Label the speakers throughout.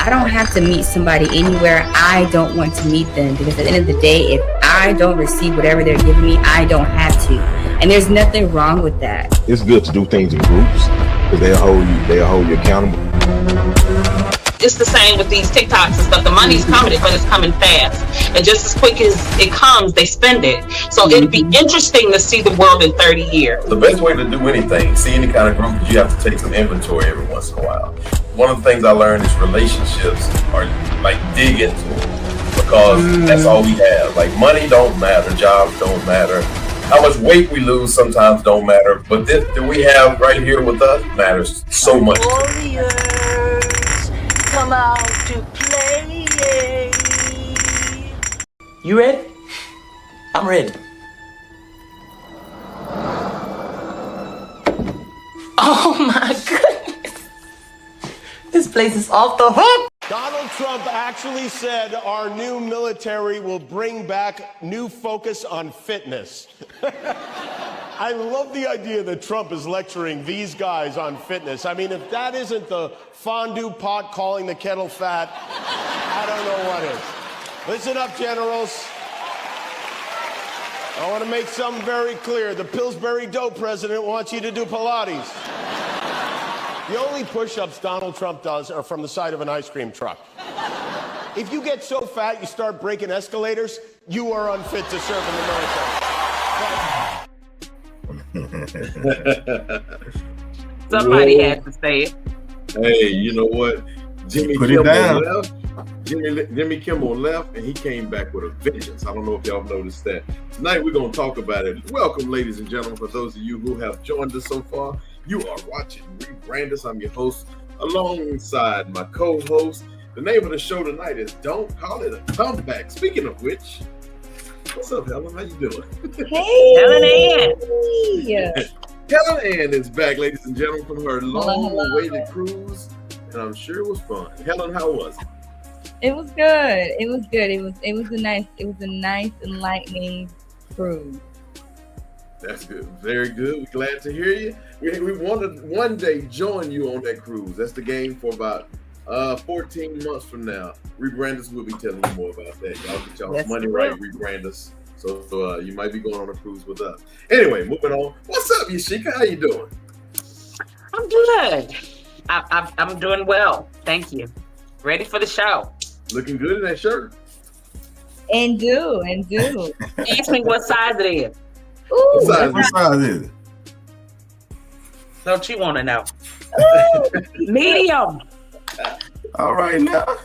Speaker 1: I don't have to meet somebody anywhere I don't want to meet them, because at the end of the day, if I don't receive whatever they're giving me, I don't have to. And there's nothing wrong with that.
Speaker 2: It's good to do things in groups because they'll hold you accountable.
Speaker 3: It's the same with these TikToks and stuff. The money's coming, but it's coming fast. And just as quick as it comes, they spend it. So it'd be interesting to see the world in 30 years.
Speaker 4: The best way to do anything, see any kind of group, is you have to take some inventory every once in a while. One of the things I learned is relationships are like dig into them, because that's all we have. Like money don't matter, jobs don't matter. How much weight we lose sometimes don't matter. But this that we have right here with us matters so much.
Speaker 5: Come out to play.
Speaker 6: You ready? I'm ready. Oh my goodness. This place is off the hook.
Speaker 7: Donald Trump actually said our new military will bring back new focus on fitness. I love the idea that Trump is lecturing these guys on fitness. I mean, if that isn't the fondue pot calling the kettle fat, I don't know what is. Listen up, generals. I want to make something very clear. The Pillsbury Dough president wants you to do Pilates. The only push-ups Donald Trump does are from the side of an ice cream truck. If you get so fat you start breaking escalators, you are unfit to serve in the military.
Speaker 3: Somebody had to say it.
Speaker 4: Hey, you know what? Jimmy Kimmel left, and he came back with a vengeance. I don't know if y'all noticed that. Tonight we're going to talk about it. Welcome, ladies and gentlemen. For those of you who have joined us so far, you are watching Rebrand. I'm your host, alongside my co-host. The name of the show tonight is Don't Call It a Comeback. Speaking of which, what's up, Helen? How you doing?
Speaker 1: Hey,
Speaker 3: Helen Ann.
Speaker 4: Helen Ann is back, ladies and gentlemen, from her long-awaited cruise, and I'm sure it was fun. Helen, how was it?
Speaker 1: It was good. It was good. It was a nice, enlightening cruise.
Speaker 4: That's good. Very good. We're glad to hear you. We want to one day join you on that cruise. That's the game for about 14 months from now. Rebranders will be telling you more about that. Y'all get y'all's money right, Rebranders. So you might be going on a cruise with us. Anyway, moving on. What's up, Yashika? How you doing?
Speaker 3: I'm good. I'm doing well. Thank you. Ready for the show.
Speaker 4: Looking good in that shirt.
Speaker 1: And do.
Speaker 3: Ask me what size it is.
Speaker 1: Ooh,
Speaker 2: What size is it?
Speaker 3: Don't you want to know? Medium.
Speaker 2: All right now.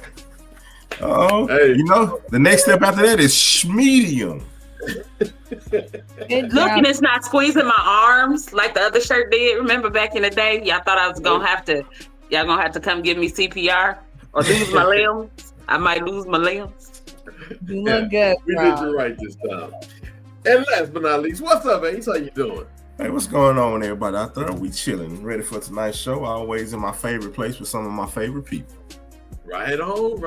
Speaker 2: Oh,
Speaker 4: Hey.
Speaker 2: you know, the next step after that is medium.
Speaker 1: good
Speaker 3: Look,
Speaker 1: job.
Speaker 3: and it's not squeezing my arms like the other shirt did. Remember back in the day, y'all thought I was gonna have to come give me CPR or lose my limbs. I might lose my limbs.
Speaker 1: You look good,
Speaker 4: We
Speaker 1: bro.
Speaker 4: did you right this time. And last but not least, what's up, Ace? How you doing?
Speaker 2: Hey, what's going on, everybody out there? We chilling, ready for tonight's show. Always in my favorite place with some of my favorite people.
Speaker 4: Right on.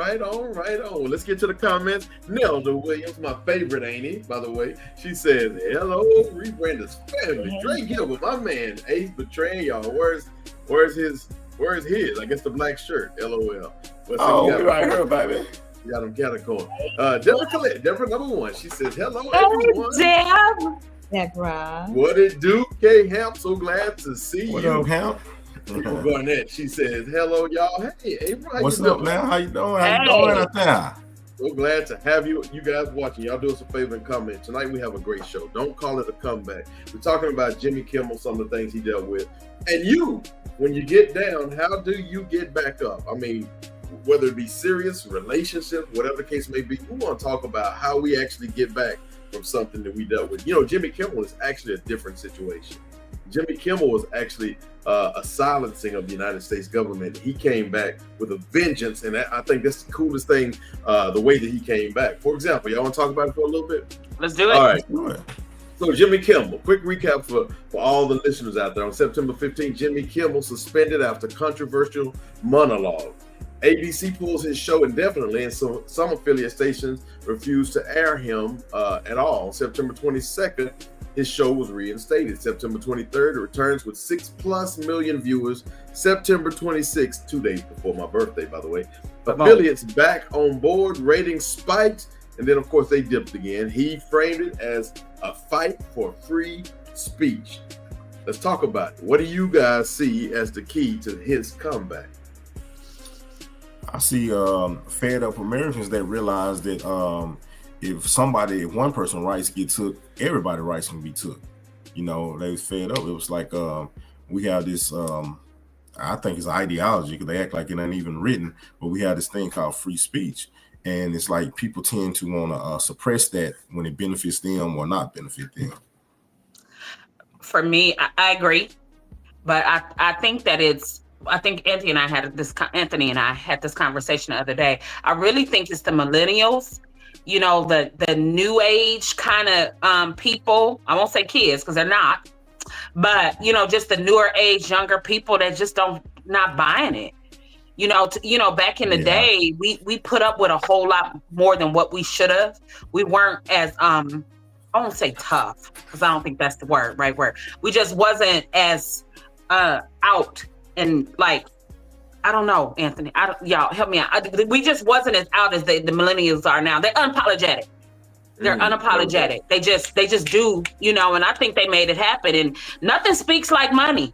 Speaker 4: Let's get to the comments. Nelda Williams, my favorite, ain't he? By the way, she says, "Hello, Rebranders family. Drake Gilbert, my man, Ace betraying y'all. Where's his? I guess the black shirt. LOL.
Speaker 2: Oh, we right here, baby.
Speaker 4: Got him going. Deborah Collette, Deborah number one. She says, "Hello,
Speaker 3: Hey,
Speaker 4: everyone.
Speaker 3: Deb.
Speaker 1: Deborah.
Speaker 4: What it do, K Hamp? So glad to see
Speaker 2: What
Speaker 4: you."
Speaker 2: up, Hamp?
Speaker 4: Garnett, she says, "Hello, y'all. Hey, April, how
Speaker 2: What's
Speaker 4: you
Speaker 2: up,
Speaker 4: doing?
Speaker 2: man? How you doing?
Speaker 3: Hey.
Speaker 2: How you doing out there?
Speaker 4: So glad to have you guys watching. Y'all do us a favor and comment. Tonight we have a great show. Don't call it a comeback. We're talking about Jimmy Kimmel, some of the things he dealt with. And you, when you get down, how do you get back up? I mean, whether it be serious, relationship, whatever the case may be, we want to talk about how we actually get back from something that we dealt with. You know, Jimmy Kimmel is actually a different situation. Jimmy Kimmel was actually a silencing of the United States government. He came back with a vengeance, and I think that's the coolest thing, the way that he came back. For example, y'all want to talk about it for a little bit?
Speaker 3: Let's do it.
Speaker 4: All right.
Speaker 2: Good.
Speaker 4: So Jimmy Kimmel, quick recap for all the listeners out there. On September 15th, Jimmy Kimmel suspended after controversial monologue. ABC pulls his show indefinitely, and so some affiliate stations refused to air him at all. On September 22nd, his show was reinstated September 23rd. It returns with 6+ million viewers. September 26th, 2 days before my birthday, by the way. Affiliates back on board, ratings spiked, and then of course they dipped again. He framed it as a fight for free speech. Let's talk about it. What do you guys see as the key to his comeback?
Speaker 2: I see fed up Americans that realize that if one person's rights get took, everybody's rights can be took. You know, they was fed up. It was like we have this, I think it's ideology because they act like it ain't even written, but we have this thing called free speech. And it's like people tend to want to suppress that when it benefits them or not benefit them.
Speaker 3: For me, I agree, but I think that I think Anthony and I had this conversation the other day. I really think it's the millennials, you know, the new age kind of people. I won't say kids because they're not, but you know, just the newer age, younger people that just not buying it. You know, back in the day, we put up with a whole lot more than what we should have. We weren't as I won't say tough because I don't think that's the right word. We just wasn't as out and like, I don't know, Anthony. Y'all help me out. We just wasn't as out as the millennials are now. They're unapologetic. They're unapologetic. They just do, you know. And I think they made it happen. And nothing speaks like money.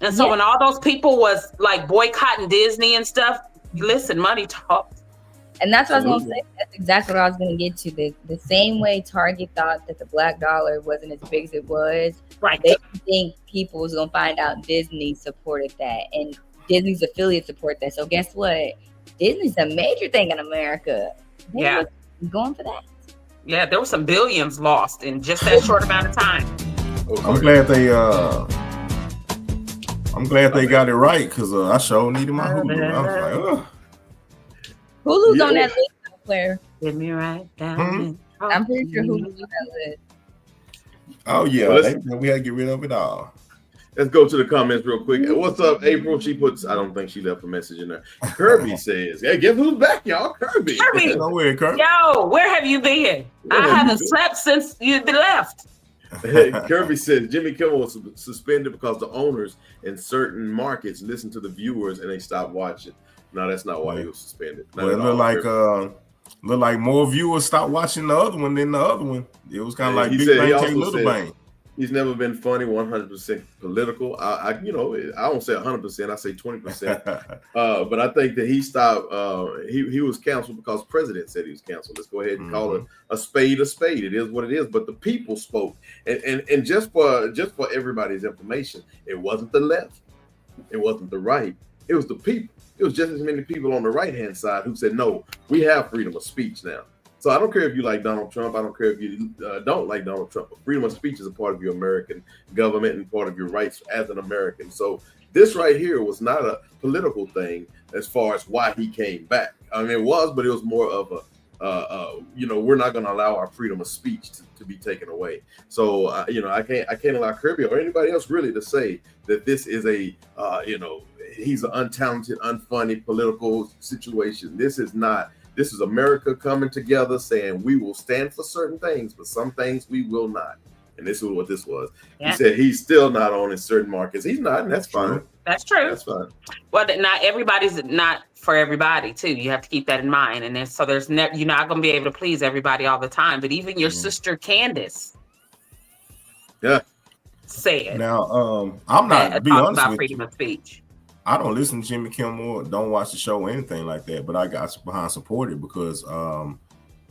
Speaker 3: And so when all those people was like boycotting Disney and stuff, listen, money talks.
Speaker 1: And that's what I was going to say. That's exactly what I was going to get to. The same way Target thought that the black dollar wasn't as big as it was.
Speaker 3: Right.
Speaker 1: They think people was going to find out Disney supported that. And Disney's affiliates support that. So guess what? Disney's a major thing in America. They was going for that.
Speaker 3: Yeah, there were some billions lost in just that short amount of time.
Speaker 2: I'm glad they got it right because I sure needed my Hulu. I was like, ugh.
Speaker 1: Hulu's on that list, Claire.
Speaker 3: Get me right down.
Speaker 1: I'm pretty sure Hulu's on that list.
Speaker 2: Oh yeah, we had to get rid of it all.
Speaker 4: Let's go to the comments real quick. What's up, April? She puts, I don't think she left a message in there. Kirby says, hey, guess who's back, y'all? Kirby.
Speaker 2: Nowhere, Kirby.
Speaker 3: Yo, where have you been? I haven't slept since you left.
Speaker 4: Kirby says Jimmy Kimmel was suspended because the owners in certain markets listened to the viewers and they stopped watching. No, that's not why he was suspended.
Speaker 2: Well, it looked like more viewers stopped watching the other one than the other one. It was kind of like Big Bang take Little Bang.
Speaker 4: He's never been funny, 100% political. I don't say 100%, I say 20%. But I think that he stopped. He was canceled because the president said he was canceled. Let's go ahead and call it a spade a spade. It is what it is. But the people spoke, and just for everybody's information, it wasn't the left, it wasn't the right, it was the people. It was just as many people on the right-hand side who said, no, we have freedom of speech now. So I don't care if you like Donald Trump. I don't care if you don't like Donald Trump. But freedom of speech is a part of your American government and part of your rights as an American. So this right here was not a political thing as far as why he came back. I mean, it was, but it was more of a, we're not going to allow our freedom of speech to be taken away. So, I can't allow Kirby or anybody else really to say that this is a, he's an untalented, unfunny political situation. This is not. This is America coming together saying we will stand for certain things, but some things we will not. And this is what this was. Yeah. He said he's still not on in certain markets. He's not, and that's fine.
Speaker 3: That's true.
Speaker 4: That's fine.
Speaker 3: Well, not everybody's not for everybody too. You have to keep that in mind. And then there's never, you're not going to be able to please everybody all the time. But even your sister Candace, said.
Speaker 2: Now, I'm not to be honest
Speaker 3: about
Speaker 2: with
Speaker 3: freedom
Speaker 2: you.
Speaker 3: of speech.
Speaker 2: I don't listen to Jimmy Kimmel, don't watch the show or anything like that, but I got behind supported because of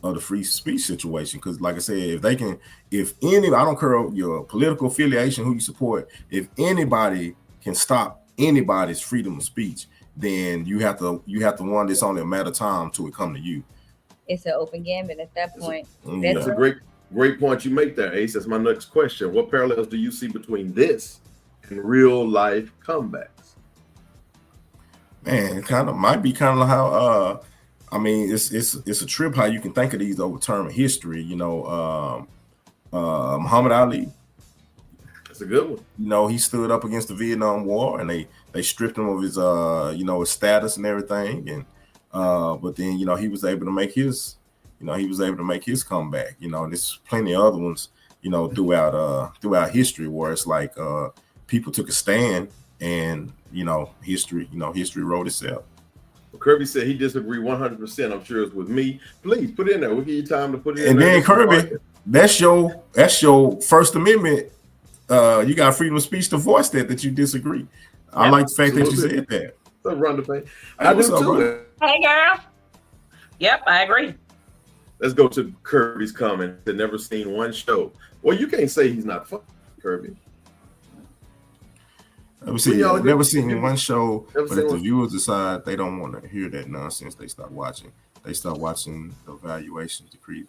Speaker 2: the free speech situation. Because like I said, I don't care your political affiliation, who you support, if anybody can stop anybody's freedom of speech, then you have to want this only a matter of time till it come to you.
Speaker 1: It's an open gambit at that point.
Speaker 4: That's a great point you make there, Ace. That's my next question. What parallels do you see between this and real life comebacks?
Speaker 2: Man, it might be kind of how it's a trip how you can think of these over term of history. Muhammad Ali.
Speaker 4: That's a good one.
Speaker 2: He stood up against the Vietnam War, and they stripped him of his his status and everything, and but then he was able to make his comeback. And there's plenty of other ones throughout history, where it's like people took a stand, and history wrote itself.
Speaker 4: Kirby said he disagreed 100%. I'm sure it's with me. Please put it in there. We'll give you time to put it in
Speaker 2: and
Speaker 4: there.
Speaker 2: And then Kirby, that's your First Amendment. You got freedom of speech to voice that you disagree. Yep. I like the fact that you said that.
Speaker 4: So run the paint. I do too.
Speaker 3: Hey girl. Yep, I agree.
Speaker 4: Let's go to Kirby's comment. They've never seen one show. Well, you can't say he's not funny, Kirby.
Speaker 2: Let me see. Never seen one show, but if the viewers decide they don't want to hear that nonsense, they stop watching. They start watching the valuation decrease.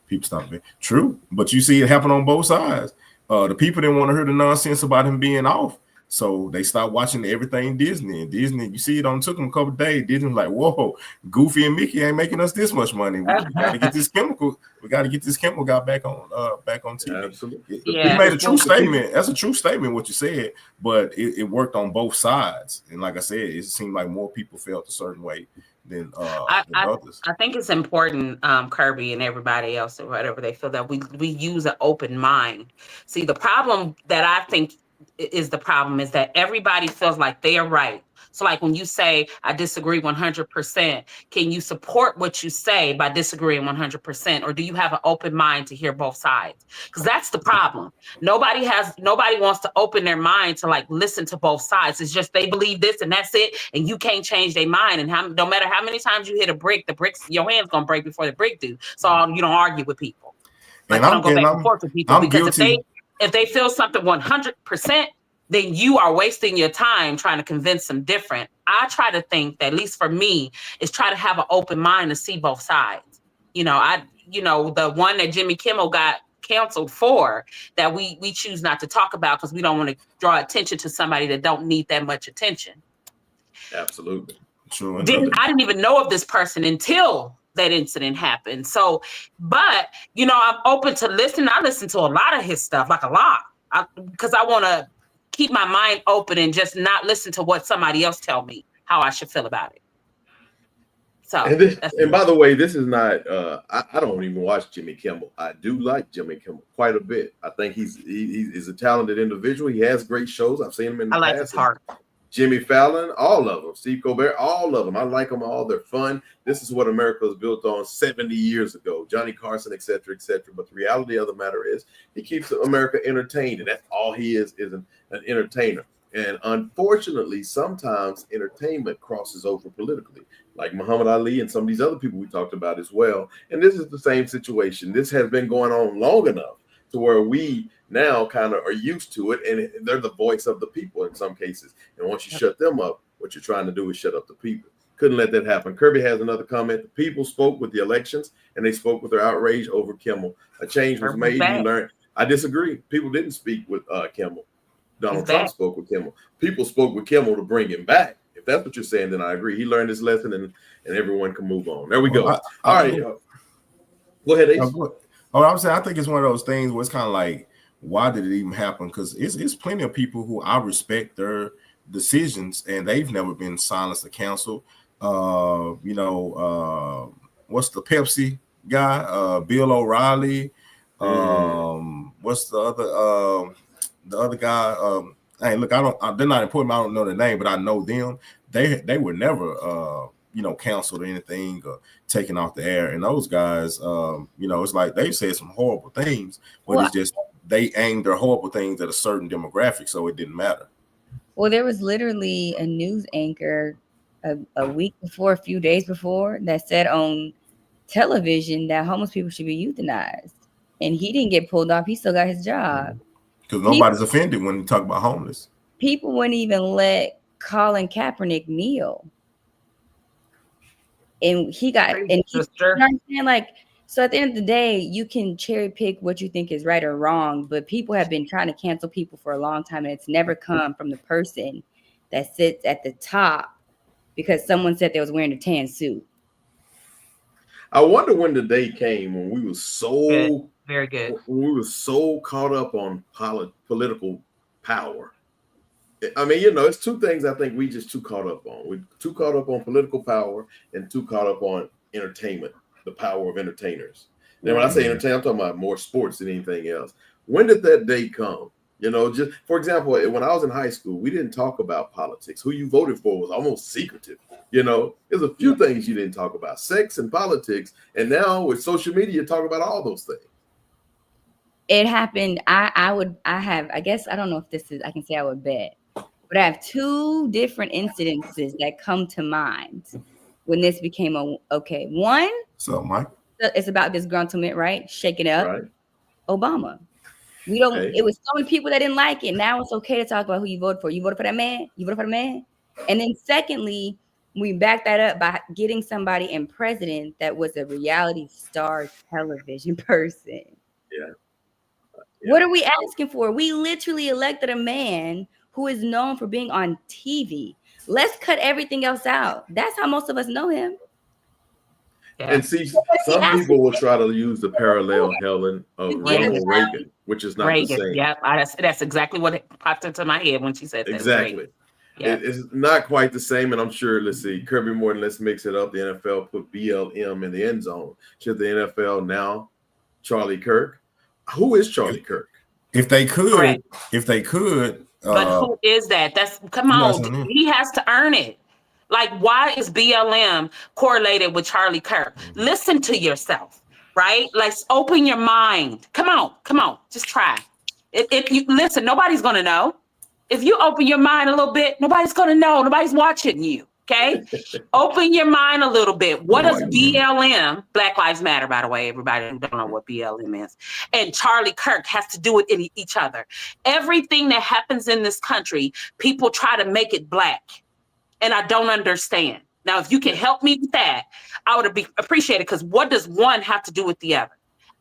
Speaker 2: People stop it. True, but you see it happen on both sides. The people didn't want to hear the nonsense about him being off, so they stopped watching everything Disney. And Disney, you see, it only took them a couple of days. Disney was like, "Whoa, Goofy and Mickey ain't making us this much money. We got to get this chemical. We got to get this chemical guy back on TV."
Speaker 4: Absolutely.
Speaker 2: You made a true statement. That's a true statement what you said, but it worked on both sides. And like I said, it seemed like more people felt a certain way than others.
Speaker 3: I think it's important, Kirby and everybody else or whatever, they feel that we use an open mind. See, the problem that I think is that everybody feels like they are right. So like when you say, I disagree 100%, can you support what you say by disagreeing 100%? Or do you have an open mind to hear both sides? Because that's the problem. Nobody wants to open their mind to like listen to both sides. It's just they believe this and that's it. And you can't change their mind. And no matter how many times you hit a brick, your hand's going to break before the brick do. So you don't argue with people. Like, you don't go back and forth with people. Because if they feel something 100%, then you are wasting your time trying to convince them different. I try to think that, at least for me, is try to have an open mind to see both sides. The one that Jimmy Kimmel got canceled for, that we choose not to talk about because we don't want to draw attention to somebody that don't need that much attention.
Speaker 4: Absolutely.
Speaker 2: True.
Speaker 3: I didn't even know of this person until that incident happened. So, but, I'm open to listen. I listen to a lot of his stuff, like a lot, because I want to keep my mind open and just not listen to what somebody else tell me how I should feel about it. So,
Speaker 4: and by the way, this is not. I don't even watch Jimmy Kimmel. I do like Jimmy Kimmel quite a bit. I think he's a talented individual. He has great shows. I've seen him in the past.
Speaker 3: I like his heart.
Speaker 4: Jimmy Fallon, all of them. Steve Colbert, all of them. I like them all. They're fun. This is what America was built on 70 years ago. Johnny Carson, et cetera, et cetera. But the reality of the matter is he keeps America entertained, and that's all he is an entertainer. And unfortunately, sometimes entertainment crosses over politically, like Muhammad Ali and some of these other people we talked about as well. And this is the same situation. This has been going on long enough to where we now kind of are used to it, and they're the voice of the people in some cases. And once you shut them up, what you're trying to do is shut up the people. Couldn't let that happen. Kirby has another comment. The people spoke with the elections, and they spoke with their outrage over Kimmel. A change was made. He learned. I disagree. People didn't speak with Kimmel. Donald Trump spoke with Kimmel. People spoke with Kimmel to bring him back. If that's what you're saying, then I agree. He learned his lesson, and everyone can move on. There we go. All right. Go ahead, Ace.
Speaker 2: I'm saying, I think it's one of those things where it's kind of like, why did it even happen? Because it's plenty of people who I respect their decisions, and they've never been silenced or canceled. What's the Pepsi guy? Bill O'Reilly. What's the other guy? Hey, look, they're not important. I don't know the name, but I know them. They were never canceled or anything or taken off the air. And those guys, it's like they've said some horrible things, but it's just they aimed their horrible things at a certain demographic, so it didn't matter.
Speaker 1: Well, there was literally a news anchor a week before, a few days before, that said on television that homeless people should be euthanized. And he didn't get pulled off. He still got his job.
Speaker 2: Because nobody's offended when you talk about homeless.
Speaker 1: People wouldn't even let Colin Kaepernick kneel. And he got, and he, so at the end of the day, you can cherry pick what you think is right or wrong, but people have been trying to cancel people for a long time, and it's never come from the person that sits at the top because someone said they was wearing a tan suit.
Speaker 4: I wonder when the day came when we were so
Speaker 3: very good.
Speaker 4: When we were so caught up on political power. I mean, it's two things I think we just too caught up on. We're too caught up on political power and too caught up on entertainment, the power of entertainers. And when I say entertainment, I'm talking about more sports than anything else. When did that day come? You know, just for example, when I was in high school, we didn't talk about politics. Who you voted for was almost secretive. You know, there's a few things you didn't talk about, sex and politics. And now with social media, talk about all those things.
Speaker 1: It happened. I guess, I don't know if this is, I can say I would bet, but I have two different incidences that come to mind when this became okay. One,
Speaker 2: so Mike,
Speaker 1: it's about disgruntlement, right? Shaking up.
Speaker 4: Right.
Speaker 1: Obama. It was so many people that didn't like it. Now it's okay to talk about who you voted for. You voted for that man? You voted for the man? And then secondly, we back that up by getting somebody in president that was a reality star television person.
Speaker 4: Yeah.
Speaker 1: What are we asking for? We literally elected a man who is known for being on TV. Let's cut everything else out. That's how most of us know him.
Speaker 4: Yeah. And see, some people will try to use the parallel, Helen, of Ronald Reagan, which is not the same.
Speaker 3: Yeah, that's exactly what popped into my head when she said that.
Speaker 4: Exactly. Yeah. It's not quite the same, and I'm sure, let's see, Kirby Morton, let's mix it up. The NFL put BLM in the end zone. Should the NFL now Charlie Kirk? Who is Charlie Kirk?
Speaker 2: If they could,
Speaker 3: but who is that? Come on, he has to earn it. Like, why is BLM correlated with Charlie Kirk? Listen to yourself, right? Let's open your mind. Come on, just try. If you listen, nobody's gonna know. If you open your mind a little bit, nobody's gonna know. Nobody's watching you. Okay, open your mind a little bit. What does BLM, Black Lives Matter, by the way, everybody who don't know what BLM is, and Charlie Kirk has to do with each other? Everything that happens in this country, people try to make it black, and I don't understand. Now, if you can help me with that, I would appreciate it, because what does one have to do with the other?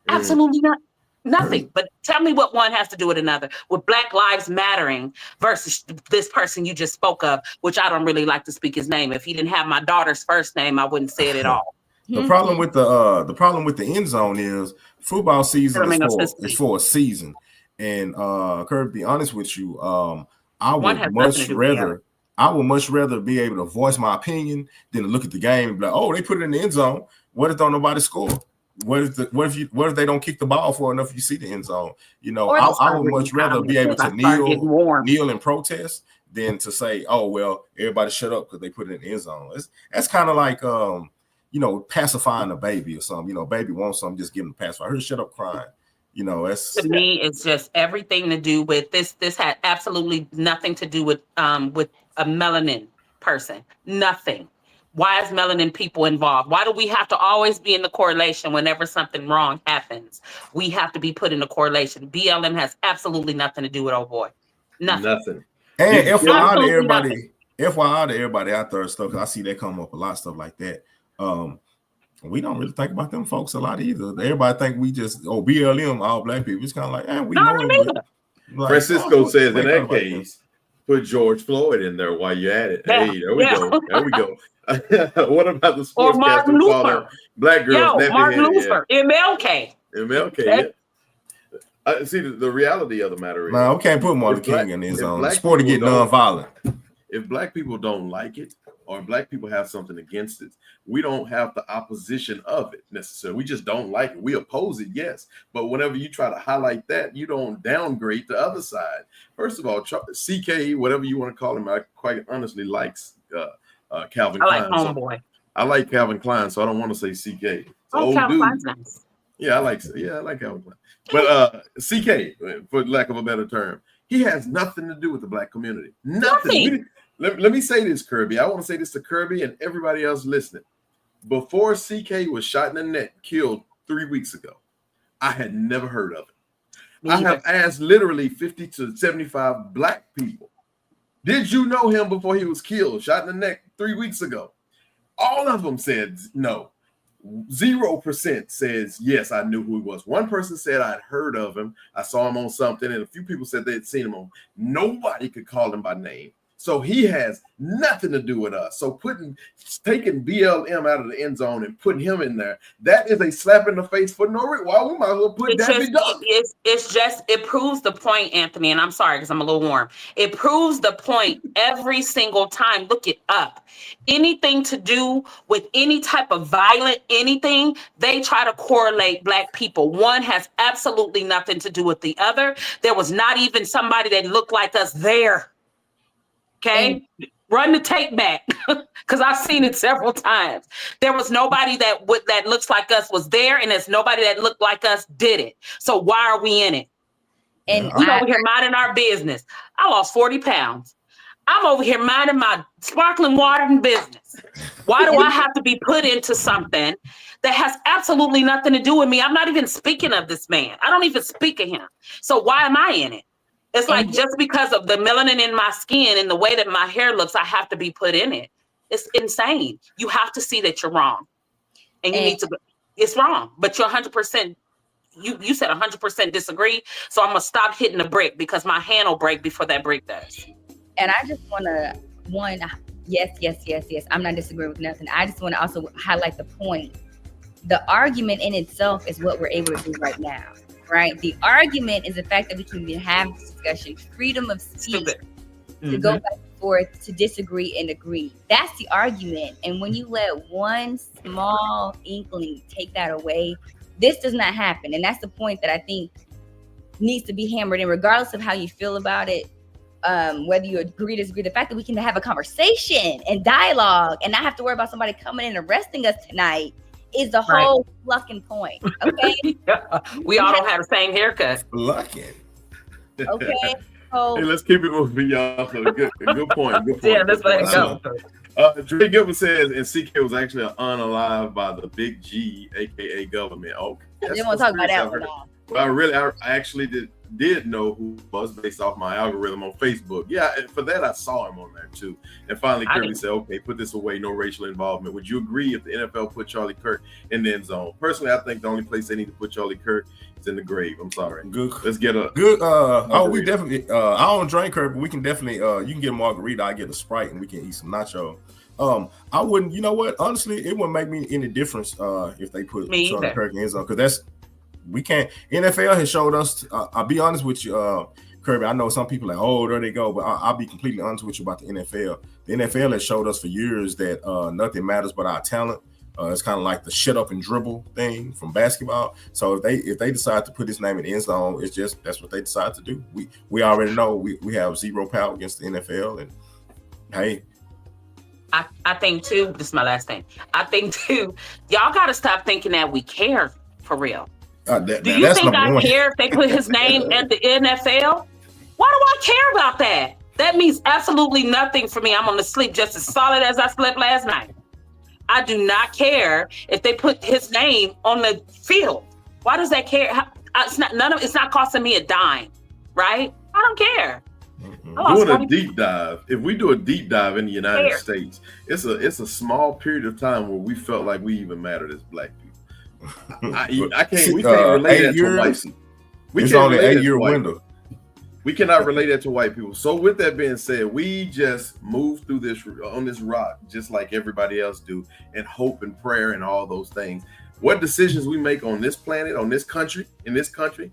Speaker 3: Absolutely not. Nothing. But tell me what one has to do with another, with Black Lives Mattering versus this person you just spoke of, which I don't really like to speak his name. If he didn't have my daughter's first name, I wouldn't say it at all.
Speaker 2: The problem with the end zone is football season is for a season. And Kirk, to be honest with you, I would much rather be able to voice my opinion than to look at the game and be like, oh, they put it in the end zone. What if don't nobody score? What if they don't kick the ball far enough? You see the end zone. You know, I would much rather be able to kneel and protest than to say, oh well, everybody shut up because they put it in the end zone. That's kind of like pacifying a baby or something. You know, baby wants something, just give them a pacifier. Shut up crying. You know, that's
Speaker 3: to me, it's just everything to do with this. This had absolutely nothing to do with a melanin person. Nothing. Why is melanin people involved? Why do we have to always be in the correlation whenever something wrong happens? We have to be put in the correlation. BLM has absolutely nothing to do with old boy. Nothing.
Speaker 2: And FYI to everybody out there and stuff, because I see that come up a lot, stuff like that. We don't really think about them folks a lot either. Everybody think we just BLM, all black people. It's kind of like, we know it.
Speaker 4: Like, Francisco says in that case, put George Floyd in there while you're at it.
Speaker 3: Yeah.
Speaker 4: Hey, there we go. There we go. What about the sports
Speaker 3: Martin Luther?
Speaker 4: Black girls?
Speaker 3: Martin Luther, MLK.
Speaker 4: See, the reality of the matter is,
Speaker 2: we can't put Martin King in his own sport to get nonviolent.
Speaker 4: If black people don't like it, or black people have something against it, we don't have the opposition of it necessarily. We just don't like it. We oppose it, yes. But whenever you try to highlight that, you don't downgrade the other side. First of all, CK, whatever you want to call him, I quite honestly likes Calvin Klein.
Speaker 3: I like Homeboy.
Speaker 4: I like Calvin Klein, so I don't want to say CK.
Speaker 3: Calvin Klein's nice.
Speaker 4: Yeah, I like Calvin Klein. But CK, for lack of a better term, he has nothing to do with the black community. Nothing. Let me say this, Kirby. I want to say this to Kirby and everybody else listening. Before CK was shot in the neck, killed 3 weeks ago, I had never heard of it. I have asked literally 50 to 75 black people, did you know him before he was killed, shot in the neck 3 weeks ago? All of them said no. 0% says, yes, I knew who he was. One person said I'd heard of him. I saw him on something. And a few people said they'd seen him on. Nobody could call him by name. So he has nothing to do with us. So taking BLM out of the end zone and putting him in there, that is a slap in the face for no reason. Why we might as well put Daffy Duck.
Speaker 3: It proves the point, Anthony, and I'm sorry because I'm a little warm. It proves the point every single time. Look it up. Anything to do with any type of violent anything, they try to correlate Black people. One has absolutely nothing to do with the other. There was not even somebody that looked like us there. Okay, run the tape back because I've seen it several times. There was nobody that looks like us was there, and there's nobody that looked like us did it. So why are we in it? And we over here minding our business. I lost 40 pounds. I'm over here minding my sparkling water and business. Why do I have to be put into something that has absolutely nothing to do with me? I'm not even speaking of this man. I don't even speak of him. So why am I in it? It's like just because of the melanin in my skin and the way that my hair looks, I have to be put in it. It's insane. You have to see that you're wrong. And you need to, it's wrong, but you're 100%, you said 100% disagree. So I'm going to stop hitting the brick because my hand will break before that brick does.
Speaker 1: And I just want to, yes. I'm not disagreeing with nothing. I just want to also highlight the point. The argument in itself is what we're able to do right now. Right. The argument is the fact that we can even have this discussion, freedom of speech, to go back and forth, to disagree and agree. That's the argument. And when you let one small inkling take that away, this does not happen. And that's the point that I think needs to be hammered in, regardless of how you feel about it, whether you agree, disagree. The fact that we can have a conversation and dialogue and not have to worry about somebody coming in and arresting us tonight is the whole fucking point. Okay.
Speaker 3: We all don't have the same haircut.
Speaker 2: Lucking.
Speaker 1: Okay. So,
Speaker 4: hey, let's keep it moving, y'all. So good point. Good point.
Speaker 3: Yeah, let's let it go.
Speaker 4: Dre Gilbert says, and CK was actually unalive by the big G, aka government. Okay.
Speaker 1: I didn't want to talk about that one.
Speaker 4: Well, I actually did know who was based off my algorithm on Facebook. Yeah, and for that I saw him on there too. And finally Kirby said, okay, put this away, no racial involvement. Would you agree if the NFL put Charlie Kirk in the end zone? Personally, I think the only place they need to put Charlie Kirk is in the grave. I'm sorry.
Speaker 2: Good.
Speaker 4: Let's get a
Speaker 2: good we definitely I don't drink Kirk, but we can definitely you can get a margarita, I get a Sprite, and we can eat some nacho. I wouldn't, you know what? Honestly, it wouldn't make me any difference if they put Charlie Kirk in the end zone, because we can't. NFL has showed us. I'll be honest with you, Kirby. I know some people are like, oh, there they go, but I'll be completely honest with you about the NFL. The NFL has showed us for years that nothing matters but our talent. It's kind of like the shut up and dribble thing from basketball. So if they decide to put his name in the end zone, it's just that's what they decide to do. We already know we have zero power against the NFL, and hey.
Speaker 3: I think too. This is my last thing. I think too. Y'all got to stop thinking that we care for real. Do you think I care if they put his name at the NFL? Why do I care about that? That means absolutely nothing for me. I'm going to sleep just as solid as I slept last night. I do not care if they put his name on the field. Why does that care? It's not costing me a dime, right? I don't care.
Speaker 4: Doing a deep dive. If we do a deep dive in the United States, it's a small period of time where we felt like we even mattered as Black people. I can't. We can't relate that to white people.
Speaker 2: It's only an 8-year window.
Speaker 4: We cannot relate that to white people. So with that being said, we just move through this on this rock just like everybody else do, and hope and prayer and all those things. What decisions we make on this planet, on this country, in this country,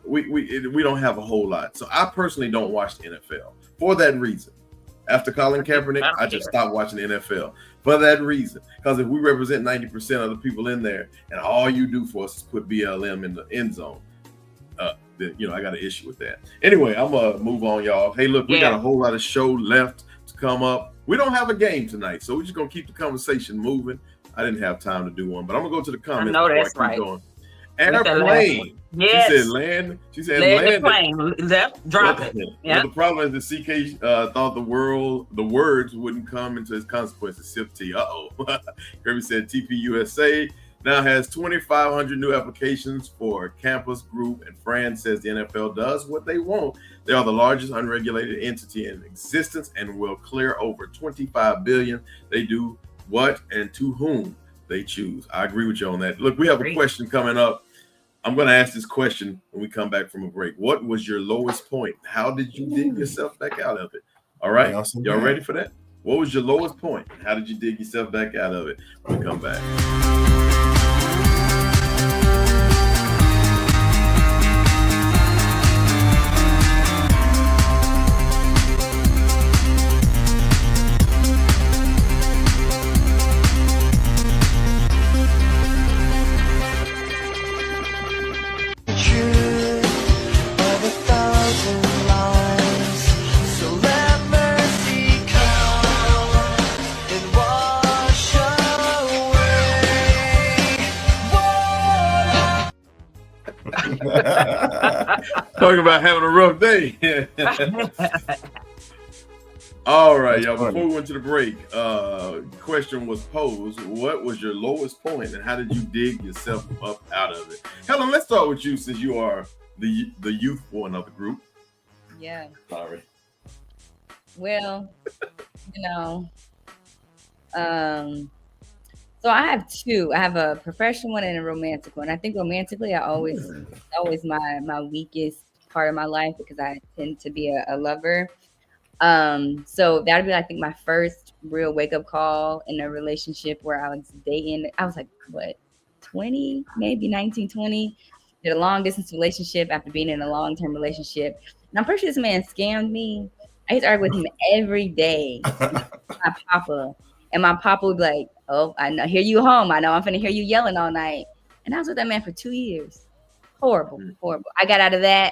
Speaker 4: we don't have a whole lot. So I personally don't watch the NFL for that reason. After Colin Kaepernick, I just stopped watching the NFL for that reason. Because if we represent 90% of the people in there, and all you do for us is put BLM in the end zone, then, I got an issue with that. Anyway, I'm gonna move on, y'all. Hey, look, we got a whole lot of show left to come up. We don't have a game tonight, so we're just gonna keep the conversation moving. I didn't have time to do one, but I'm gonna go to the comments.
Speaker 3: I know that's right.
Speaker 4: Going. Airplane.
Speaker 3: Yes.
Speaker 4: She said land.
Speaker 3: The plane. Left, drop it.
Speaker 4: Yeah. Well, the problem is that CK thought the words wouldn't come into its consequences. Sip T. Kirby said TPUSA now has 2,500 new applications for campus group, and Fran says the NFL does what they want. They are the largest unregulated entity in existence and will clear over $25 billion. They do what and to whom they choose. I agree with you on that. Look, we have a question coming up. I'm going to ask this question when we come back from a break. What was your lowest point? How did you dig yourself back out of it? All right,
Speaker 2: Yeah, so
Speaker 4: y'all
Speaker 2: bad.
Speaker 4: ready for that? What was your lowest point? How did you dig yourself back out of it when we come back? Talking about having a rough day. All right,
Speaker 2: That's
Speaker 4: y'all.
Speaker 2: funny.
Speaker 4: Before we went to the break, question was posed: what was your lowest point, and how did you dig yourself up out of it? Helen, let's start with you, since you are the youth one of the group.
Speaker 1: Yeah.
Speaker 4: Sorry.
Speaker 1: Well, so I have two. I have a professional one and a romantic one. I think romantically, always my weakest part of my life because I tend to be a lover. So that'd be, I think, my first real wake up call in a relationship where I was dating. I was like, what, 20, maybe 19, 20. Did a long distance relationship after being in a long term relationship. And I'm pretty sure this man scammed me. I used to argue with him every day. My papa. And my papa would be like, oh, I know, hear you home. I know I'm finna hear you yelling all night. And I was with that man for 2 years. Horrible. I got out of that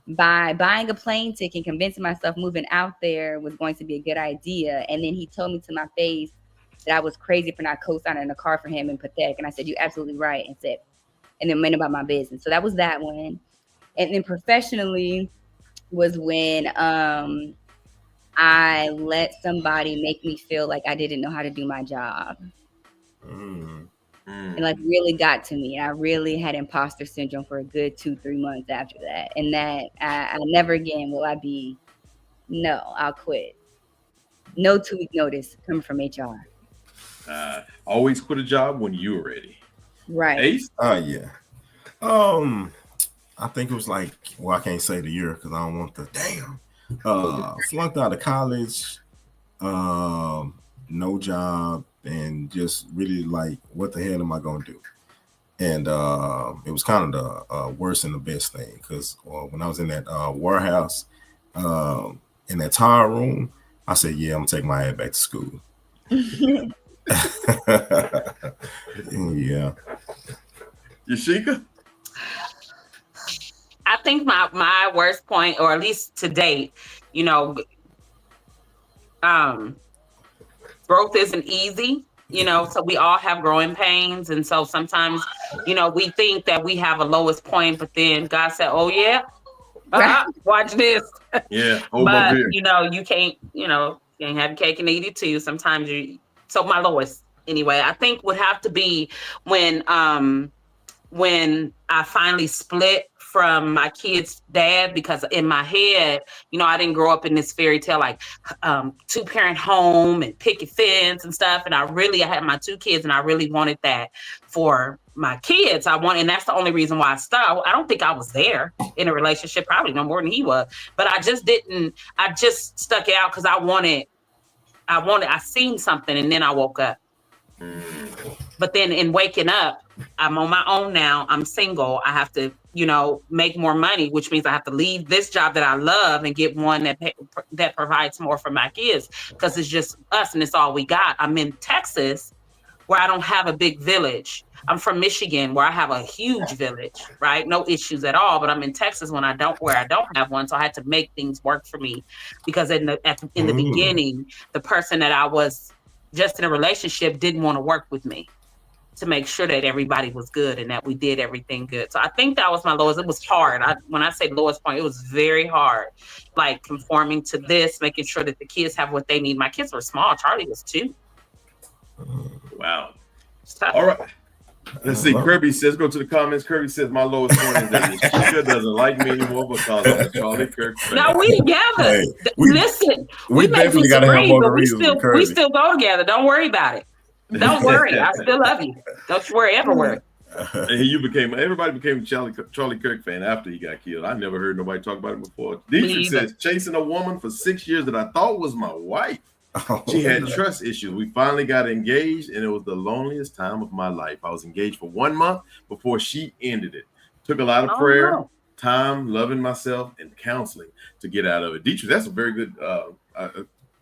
Speaker 1: by buying a plane ticket and convincing myself moving out there was going to be a good idea. And then he told me to my face that I was crazy for not co-signing a car for him and pathetic. And I said, you're absolutely right. And then went about my business. So that was that one. And then professionally was when I let somebody make me feel like I didn't know how to do my job. And like really got to me. I really had imposter syndrome for a good 2-3 months after that. And that I never again will I be, no, I'll quit. No 2-week notice coming from HR.
Speaker 4: Always quit a job when you're ready.
Speaker 1: Right.
Speaker 4: Ace?
Speaker 2: Yeah. I think it was like, well, I can't say the year because I don't want the damn. Flunked out of college, no job, and just really like, what the hell am I gonna do? And it was kind of the worst and the best thing because when I was in that warehouse, in that tire room, I said, yeah, I'm gonna take my ass back to school. Yeah.
Speaker 4: Yashika?
Speaker 3: I think my worst point, or at least to date, growth isn't easy, so we all have growing pains. And so sometimes, we think that we have a lowest point, but then God said, oh yeah, watch this.
Speaker 4: Yeah.
Speaker 3: But, you can't have cake and eat it too. Sometimes so my lowest anyway, I think would have to be when I finally split from my kid's dad, because in my head, I didn't grow up in this fairy tale, like 2-parent home and picket fence and stuff. And I had my 2 kids and I really wanted that for my kids. And that's the only reason why I stopped. I don't think I was there in a relationship, probably no more than he was, but I just stuck it out because I seen something and then I woke up. But then in waking up, I'm on my own now. I'm single. I have to, make more money, which means I have to leave this job that I love and get one that provides more for my kids, because it's just us and it's all we got. I'm in Texas where I don't have a big village. I'm from Michigan where I have a huge village, right? No issues at all. But I'm in Texas where I don't have one. So I had to make things work for me, because in the beginning, the person that I was just in a relationship didn't want to work with me to make sure that everybody was good and that we did everything good. So I think that was my lowest. It was hard. When I say lowest point, it was very hard, like conforming to this, making sure that the kids have what they need. My kids were small. Charlie was 2.
Speaker 4: Wow. All right. Let's see. Kirby says, go to the comments. Kirby says, my lowest point is that Yashika doesn't like me anymore because I'm a Charlie Kirk fan.
Speaker 3: No, we together. Hey, listen, we
Speaker 2: definitely got to have more reasons.
Speaker 3: We still go together. Don't worry about it. Don't worry. I still love you. Don't you worry, ever worry.
Speaker 4: And everybody became a Charlie Kirk fan after he got killed. I never heard nobody talk about it before. Dietrich says, chasing a woman for 6 years that I thought was my wife. She had trust issues. We finally got engaged, and it was the loneliest time of my life. I was engaged for 1 month before she ended it. Took a lot of prayer, time, loving myself, and counseling to get out of it. Dietrich, that's a very good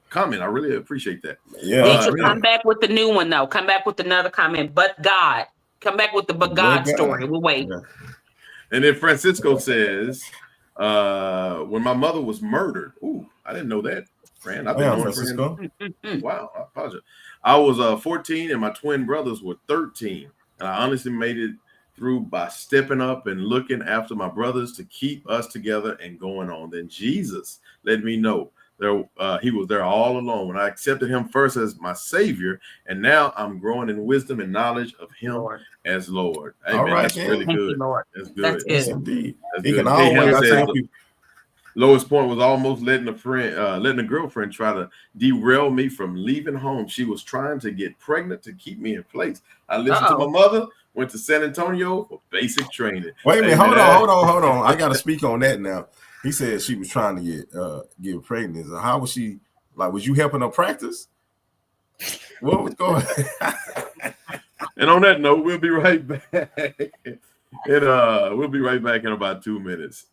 Speaker 4: comment. I really appreciate that.
Speaker 3: Yeah. Come back with the new one, though. Come back with another comment. But God. Come back with the but God story. We'll wait.
Speaker 4: Yeah. And then Francisco says, when my mother was murdered. Ooh, I didn't know that. Fran, I've been on Francisco. Wow, I apologize. I was 14 and my twin brothers were 13. And I honestly made it through by stepping up and looking after my brothers to keep us together and going on. Then Jesus let me know he was there all along when I accepted him first as my savior, and now I'm growing in wisdom and knowledge of him as Lord. Amen. All right, that's really good. That's good. That's good.
Speaker 2: Indeed.
Speaker 4: That's good. Lowest point was almost letting a girlfriend try to derail me from leaving home. She was trying to get pregnant to keep me in place. I listened to my mother, went to San Antonio for basic training.
Speaker 2: Wait a minute, hold on. I got to speak on that now. He said she was trying to get pregnant. So how was she? Like, was you helping her practice? What was going on?
Speaker 4: And on that note, we'll be right back. We'll be right back in about 2 minutes.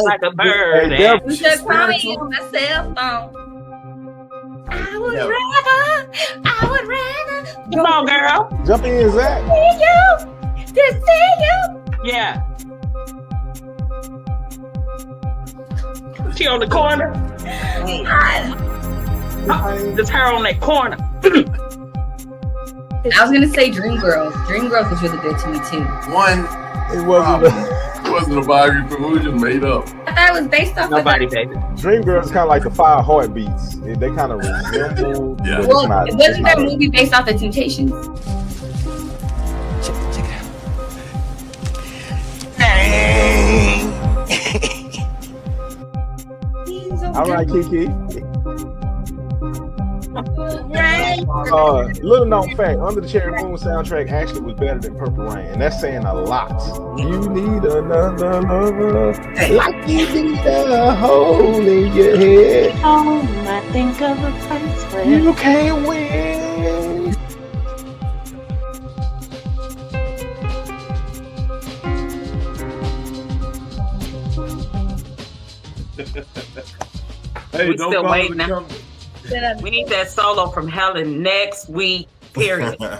Speaker 3: Like a bird.
Speaker 1: You just call me on my cell phone. I would rather.
Speaker 3: Come on, girl.
Speaker 8: Jump in, Zach.
Speaker 1: To see you.
Speaker 3: Yeah. She on the corner. Just her on that corner.
Speaker 1: I was gonna say Dreamgirls. Dreamgirls was really good to me too.
Speaker 4: It wasn't a biography, it was just made up.
Speaker 1: I thought it was based off
Speaker 3: Nobody baby.
Speaker 8: Dreamgirls kind of like the Five Heartbeats. They kind of resemble.
Speaker 4: Yeah.
Speaker 1: Well, wasn't that movie based off the Temptations?
Speaker 5: Check it out.
Speaker 8: All right, Kiki. Little known fact, Under the Cherry Moon soundtrack actually was better than Purple Rain, and that's saying a lot. You need another lover, like you need a hole in your head.
Speaker 5: I think of a place where
Speaker 8: You can't win.
Speaker 4: Hey,
Speaker 3: We
Speaker 4: don't
Speaker 3: still
Speaker 4: call it
Speaker 3: waiting
Speaker 4: a
Speaker 3: now.
Speaker 4: comeback.
Speaker 3: We need that solo from Helen next week. Period.
Speaker 4: We've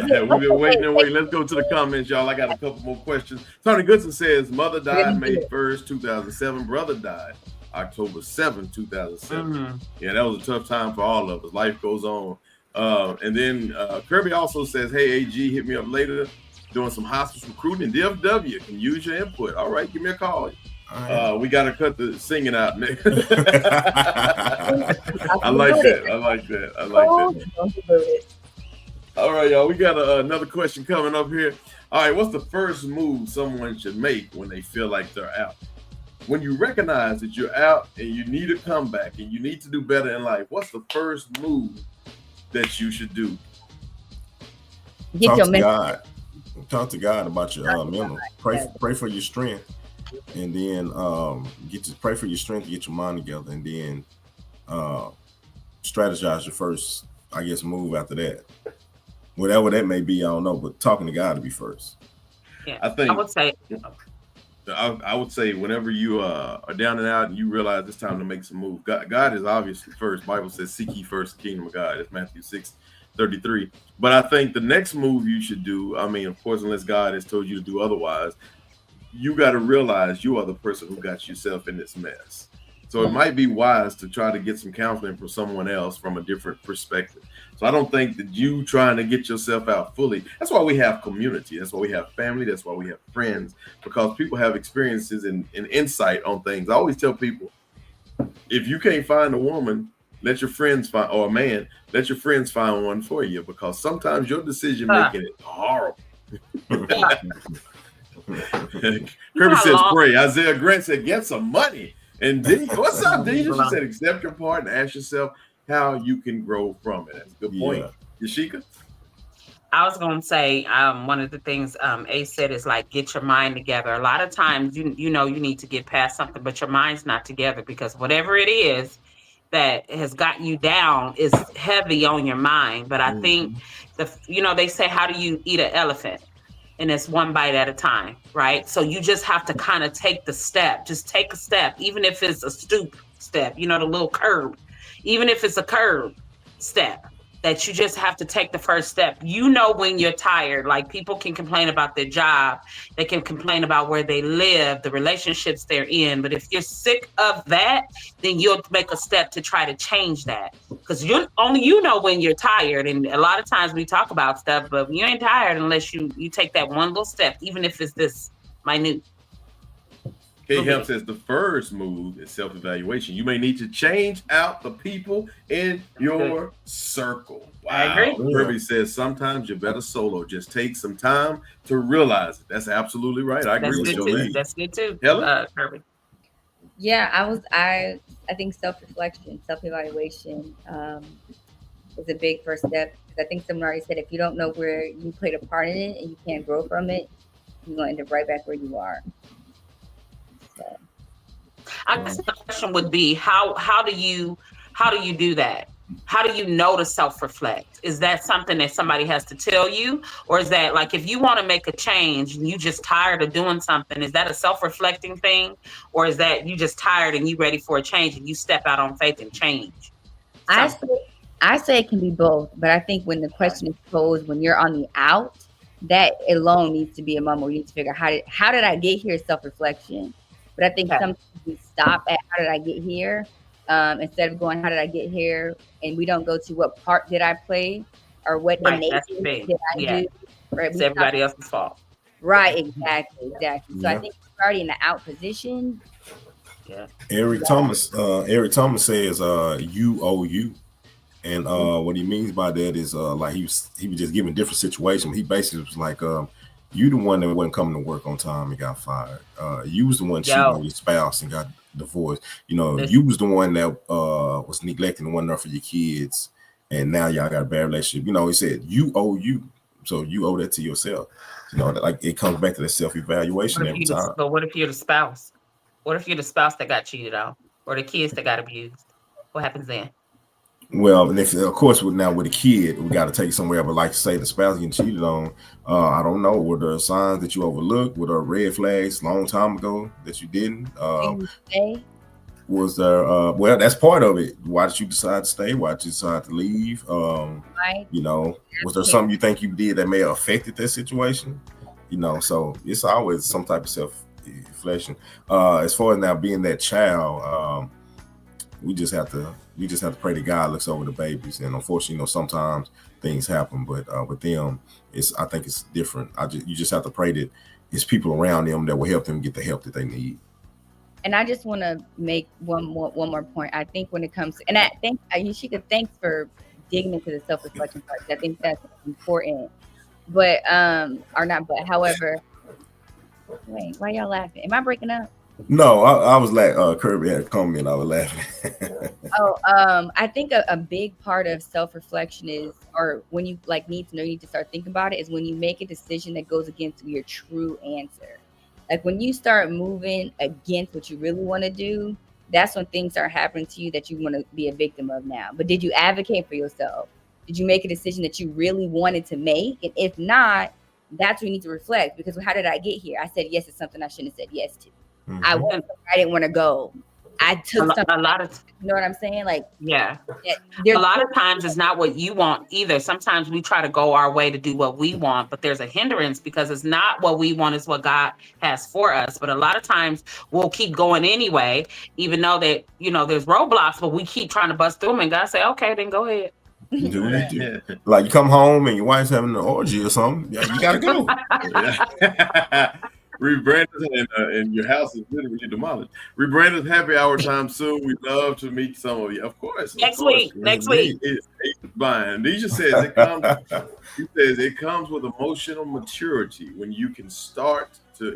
Speaker 4: been waiting and waiting. Let's go to the comments, y'all. I got a couple more questions. Tony Goodson says, mother died May 1st, 2007. Brother died October 7th, 2007.
Speaker 3: Mm-hmm.
Speaker 4: Yeah, that was a tough time for all of us. Life goes on. And then Kirby also says, hey, AG, hit me up later. Doing some hospice recruiting in DFW. Can use your input. All right, give me a call. We got to cut the singing out, Nick. I like that. All right, y'all. We got another question coming up here. All right, what's the first move someone should make when they feel like they're out? When you recognize that you're out and you need a comeback and you need to do better in life, what's the first move that you should do?
Speaker 2: Talk to God. Talk to God about your mental. Pray for your strength, and then pray for your strength to get your mind together, and then strategize your first, move after that. Whatever that may be, I don't know, but talking to God to be first.
Speaker 3: Yeah,
Speaker 4: I think
Speaker 3: I would say.
Speaker 4: I would say whenever you are down and out and you realize it's time to make some move, God is obviously first. Bible says, "Seek ye first the kingdom of God." It's Matthew 6:33. But I think the next move you should do, I mean, of course, unless God has told you to do otherwise, you got to realize you are the person who got yourself in this mess. So it might be wise to try to get some counseling from someone else from a different perspective. So I don't think that you trying to get yourself out fully. That's why we have community. That's why we have family. That's why we have friends, because people have experiences and insight on things. I always tell people, if you can't find a woman, let your friends find, or a man, let your friends find one for you, because sometimes your decision making is horrible. Kirby says, pray. Isaiah Grant said, get some money. And D, what's up, D? She said, accept your part and ask yourself how you can grow from it. That's a good point. Yashika?
Speaker 3: I was going to say, one of the things Ace said is like, get your mind together. A lot of times, you know, you need to get past something, but your mind's not together, because whatever it is that has got you down is heavy on your mind. But I think, they say, how do you eat an elephant? And it's one bite at a time, right? So you just have to kind of take the step. Just take a step, even if it's a stoop step, the little curb. Even if it's a curb step, that you just have to take the first step. When you're tired, like people can complain about their job, they can complain about where they live, the relationships they're in. But if you're sick of that, then you'll make a step to try to change that. Because only you know when you're tired. And a lot of times we talk about stuff, but you ain't tired unless you take that one little step, even if it's this minute.
Speaker 4: K. Help says the first move is self-evaluation. You may need to change out the people in your circle. Wow.
Speaker 3: I agree.
Speaker 4: Kirby says sometimes you're better solo. Just take some time to realize it. That's absolutely right. I agree with you.
Speaker 3: That's good too.
Speaker 4: Kirby.
Speaker 1: Yeah, I think self-reflection, self-evaluation is a big first step. I think someone already said, if you don't know where you played a part in it and you can't grow from it, you're going to end up right back where you are. So.
Speaker 3: I guess the question would be, how do you do that? How do you know to self-reflect? Is that something that somebody has to tell you? Or is that like, if you want to make a change and you just tired of doing something, is that a self-reflecting thing? Or is that you just tired and you ready for a change and you step out on faith and change?
Speaker 1: I say it can be both, but I think when the question is posed, when you're on the out, that alone needs to be a moment where you need to figure out how did I get here, self-reflection. But I think sometimes we stop at how did I get here, instead of going how did I get here, and we don't go to what part did I play or what innate did I do. Right,
Speaker 3: it's everybody else's fault.
Speaker 1: Right, exactly. So I think we're already in the out position.
Speaker 3: Yeah.
Speaker 2: Eric Thomas says you owe you. And what he means by that is like he was just giving different situations. He basically was like, you the one that wasn't coming to work on time and got fired. You was the one cheating on your spouse and got divorced. You was the one that was neglecting the one there for your kids, and now y'all got a bad relationship. He said you owe you, so you owe that to yourself. Like it comes back to the self-evaluation every time.
Speaker 3: But what if you're the spouse? What if you're the spouse that got cheated on, or the kids that got abused? What happens then?
Speaker 2: Well, and if, of course, with a kid, we got to take it somewhere. But like you say, the spouse getting cheated on, I don't know. Were there signs that you overlooked? Were there red flags long time ago that you didn't? Was there? Well, that's part of it. Why did you decide to stay? Why did you decide to leave?
Speaker 1: Right.
Speaker 2: Was there something you think you did that may have affected that situation? So it's always some type of self-reflection. As far as now being that child, we just have to pray that God looks over the babies. And unfortunately, sometimes things happen, but with them, I think it's different. You just have to pray that it's people around them that will help them get the help that they need.
Speaker 1: And I just want to make one more point. I think when it comes to, and I think Yashika, thanks for digging into the self-reflection part. I think that's important. But however, wait, why y'all laughing? Am I breaking up?
Speaker 2: No, I was like, Kirby had come in, I was laughing.
Speaker 1: I think a big part of self-reflection is, or when you need to know, you need to start thinking about it, is when you make a decision that goes against your true answer. Like when you start moving against what you really want to do, that's when things start happening to you that you want to be a victim of now. But did you advocate for yourself? Did you make a decision that you really wanted to make? And if not, that's what you need to reflect, because how did I get here? I said yes to something I shouldn't have said yes to.
Speaker 2: Mhm.
Speaker 1: I didn't want to go. I took
Speaker 3: a lot of,
Speaker 1: you know what I'm saying? Like,
Speaker 3: yeah. A lot of times it's not what you want either. Sometimes we try to go our way to do what we want, but there's a hindrance because it's not what we want, it's what God has for us. But a lot of times we'll keep going anyway, even though that, you know, there's roadblocks, but we keep trying to bust through them, and God say, okay, then go ahead.
Speaker 2: Do what you do. Like you come home and your wife's having an orgy or something, yeah, you gotta go.
Speaker 4: Rebranded and your house is literally demolished. Rebranded happy hour time soon. We'd love to meet some of you. Of course.
Speaker 3: Next week.
Speaker 4: It's fine. Deja says it comes with emotional maturity when you can start to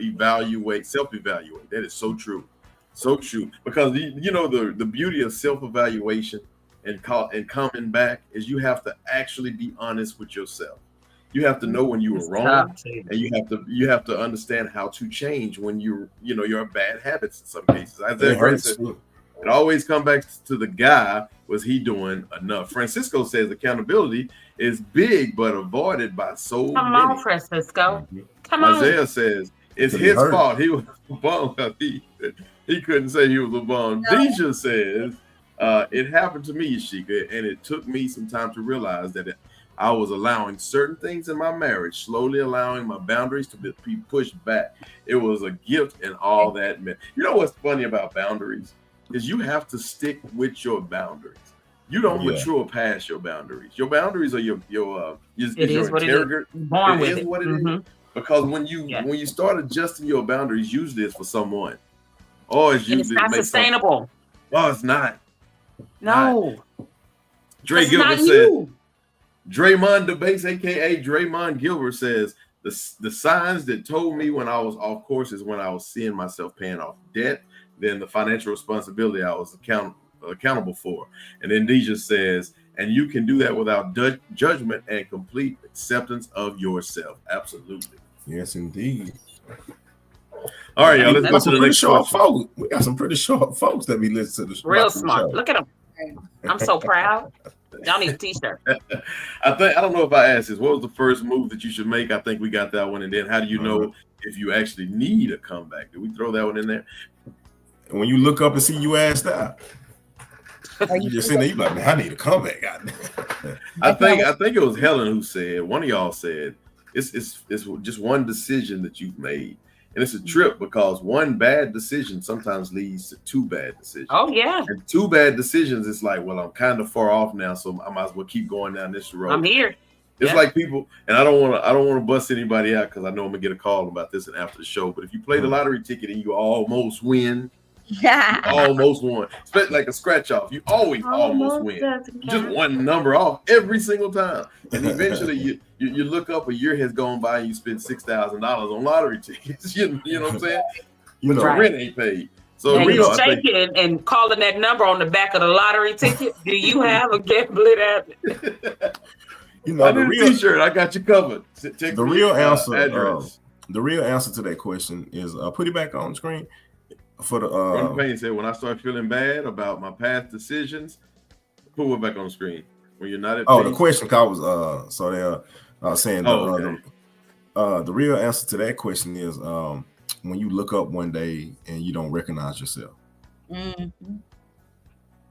Speaker 4: self-evaluate. That is so true. So true. Because you know the beauty of self-evaluation and coming back is you have to actually be honest with yourself. You have to know when you were wrong, and you have to understand how to change when you're bad habits in some cases. Isaiah Gray said, it always comes back to the guy. Was he doing enough? Francisco says accountability is big but avoided by so
Speaker 3: Come
Speaker 4: many.
Speaker 3: on, Francisco. Come on.
Speaker 4: Isaiah says it's his fault. He was a bum. He couldn't say he was a bum. Deja says it happened to me, Sheikah, and it took me some time to realize that I was allowing certain things in my marriage, slowly allowing my boundaries to be pushed back. It was a gift and all that meant. You know what's funny about boundaries is you have to stick with your boundaries. You don't mature past your boundaries. Your boundaries are your interrogate. It is what it is. Because when you start adjusting your boundaries, usually it's for someone. Or it's usually
Speaker 3: not sustainable.
Speaker 4: Oh, it's not.
Speaker 3: No.
Speaker 4: Dre Gilbert said. Draymond Debates, aka Draymond Gilbert, says the signs that told me when I was off course is when I was seeing myself paying off debt, then the financial responsibility I was accountable for. And then Deja says, and you can do that without judgment and complete acceptance of yourself. Absolutely.
Speaker 2: Yes, indeed.
Speaker 4: All right, y'all. Let's go to the next
Speaker 2: short folks. We got some pretty short folks that be listening to the
Speaker 3: real smart. Look at them. I'm so proud. Y'all need a t-shirt.
Speaker 4: I don't know if I asked this. What was the first move that you should make? I think we got that one. And then how do you know if you actually need a comeback? Did we throw that one in there?
Speaker 2: When you look up and see you asked out, you just sitting there, you're like, man, I need a comeback.
Speaker 4: I think it was Helen who said, one of y'all said, it's just one decision that you've made. And it's a trip because one bad decision sometimes leads to two bad decisions.
Speaker 3: Oh, yeah.
Speaker 4: And two bad decisions, it's like, well, I'm kind of far off now, so I might as well keep going down this road.
Speaker 3: I'm here.
Speaker 4: It's like people, and I don't want to bust anybody out because I know I'm gonna get a call about this and after the show. But if you play the lottery ticket and you almost win, you almost won. Especially like a scratch off, you always almost win. Just one number off every single time, and eventually you look up, a year has gone by and you spend $6,000 on lottery tickets. You know what I'm saying? But your rent ain't paid. So
Speaker 3: you're shaking and calling that number on the back of the lottery ticket. Do you have a gambling app?
Speaker 4: I need a t-shirt. I got you covered.
Speaker 2: The real answer to that question is put it back on the screen. For the
Speaker 4: Payne said, when I start feeling bad about my past decisions, put it back on the screen. When you're not at
Speaker 2: the question was so they're saying the real answer to that question is when you look up one day and you don't recognize yourself.
Speaker 1: Mm-hmm.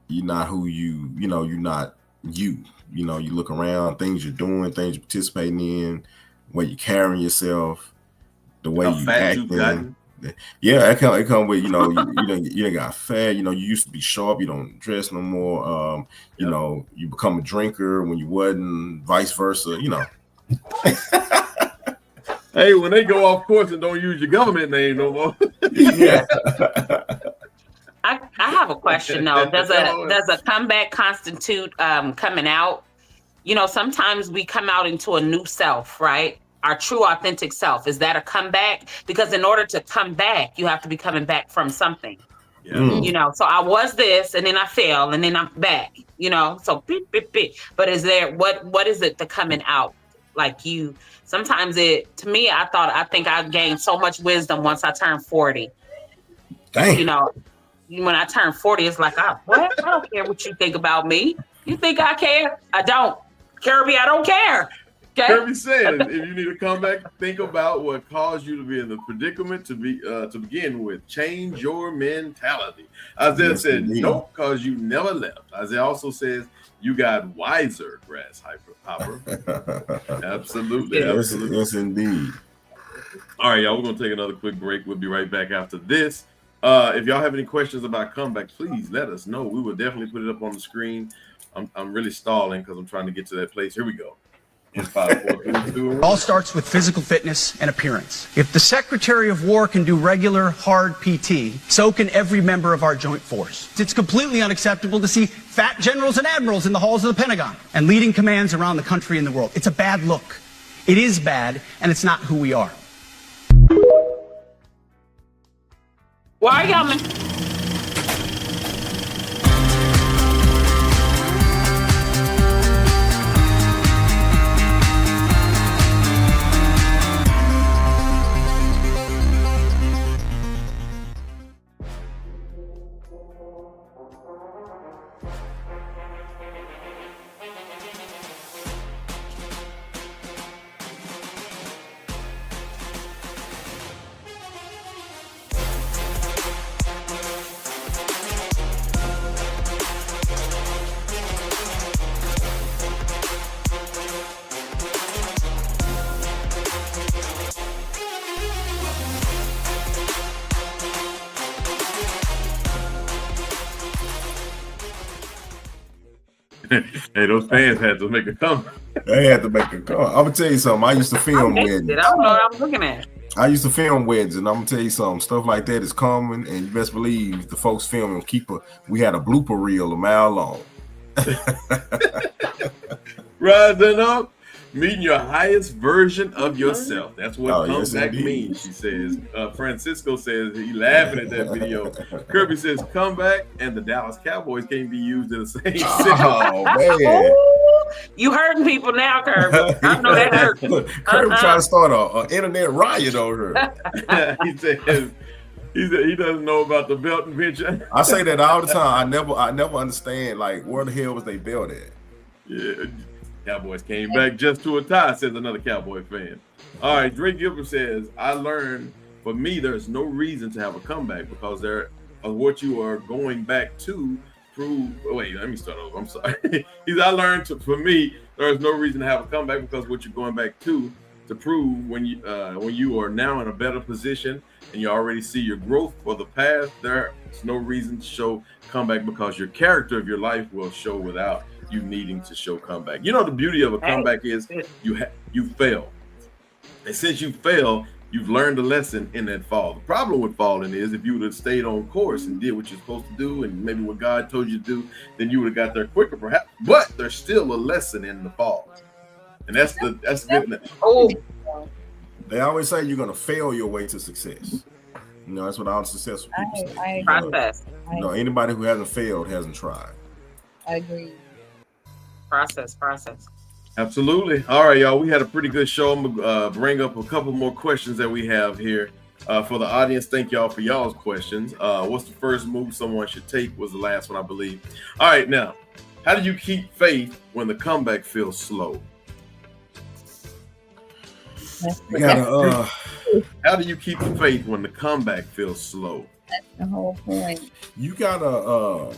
Speaker 2: You're not who you're not you. You look around, things you're doing, things you're participating in, the way you're carrying yourself, the way you acting. Yeah, it come with you done got fat. You used to be sharp. You don't dress no more. You become a drinker when you wasn't. Vice versa.
Speaker 4: Hey, when they go off course and don't use your government name no more.
Speaker 2: Yeah.
Speaker 3: I have a question though. Does a comeback constitute coming out? Sometimes we come out into a new self, right? Our true authentic self. Is that a comeback? Because in order to come back, you have to be coming back from something.
Speaker 4: Yeah.
Speaker 3: So I was this and then I fell and then I'm back, so beep, beep, beep. But is there what is it the coming out? Like sometimes to me, I think I gained so much wisdom once I turned 40.
Speaker 2: Dang.
Speaker 3: When I turned 40, it's like, what? I don't care what you think about me. You think I care? I don't. Kirby, I don't care. Okay.
Speaker 4: Kirby said, if you need a comeback, think about what caused you to be in the predicament to begin with. Change your mentality. Isaiah
Speaker 2: Yes,
Speaker 4: said,
Speaker 2: indeed.
Speaker 4: nope, because you never left. Isaiah also says, you got wiser, grasshopper. Absolutely. Absolutely.
Speaker 2: Yes, indeed.
Speaker 4: All right, y'all, we're going to take another quick break. We'll be right back after this. If y'all have any questions about comeback, please let us know. We will definitely put it up on the screen. I'm really stalling because I'm trying to get to that place. Here we go. In 5, 4, 3, 2, 1.
Speaker 9: All starts with physical fitness and appearance. If the Secretary of War can do regular, hard PT, so can every member of our joint force. It's completely unacceptable to see fat generals and admirals in the halls of the Pentagon and leading commands around the country and the world. It's a bad look. It is bad, and it's not who we are.
Speaker 3: Why y'all?
Speaker 4: Hey, those fans had to make a comeback.
Speaker 2: They had to make a call. I'm gonna tell you something. I used to film weddings.
Speaker 3: I don't know what I'm looking at.
Speaker 2: I used to film weddings, and I'm gonna tell you something. Stuff like that is common, and you best believe the folks filming we had a blooper reel a mile long.
Speaker 4: Rising up, meeting your highest version of yourself. That's what comeback means, she says. Francisco says he laughing at that video. Kirby says comeback and the Dallas Cowboys can't be used in the same sentence.
Speaker 2: Oh man,
Speaker 3: you hurting people now, Kirby. I know that hurt.
Speaker 2: Kirby trying to start an internet riot over here.
Speaker 4: He says he doesn't know about the belt invention.
Speaker 2: I say that all the time. I never understand, like, where the hell was they belt at?
Speaker 4: Yeah. Cowboys came back just to a tie, says another Cowboy fan. All right, Drake Gilbert says, I learned, for me, there's no reason to have a comeback because there of what you are going back to prove. Wait, let me start over. I'm sorry. I learned, for me, there's no reason to have a comeback because what you're going back to prove when you are now in a better position and you already see your growth for the past, there's no reason to show comeback because your character of your life will show without you needing to show comeback. You know, the beauty of a comeback is you fail. And since you fail, you've learned a lesson in that fall. The problem with falling is if you would have stayed on course and did what you're supposed to do and maybe what God told you to do, then you would have got there quicker perhaps. But there's still a lesson in the fall. And that's good.
Speaker 3: Oh,
Speaker 2: they always say you're gonna fail your way to success. You know, that's what all successful people say.
Speaker 3: Process.
Speaker 2: Anybody who hasn't failed hasn't tried.
Speaker 1: I agree.
Speaker 3: Process.
Speaker 4: Absolutely. All right, y'all. We had a pretty good show. I'm gonna bring up a couple more questions that we have here for the audience. Thank y'all for y'all's questions. What's the first move someone should take was the last one, I believe. All right, now, how do you keep faith when the comeback feels slow?
Speaker 2: You gotta,
Speaker 4: how do you keep the faith when the comeback feels slow?
Speaker 1: That's the whole point.
Speaker 2: You gotta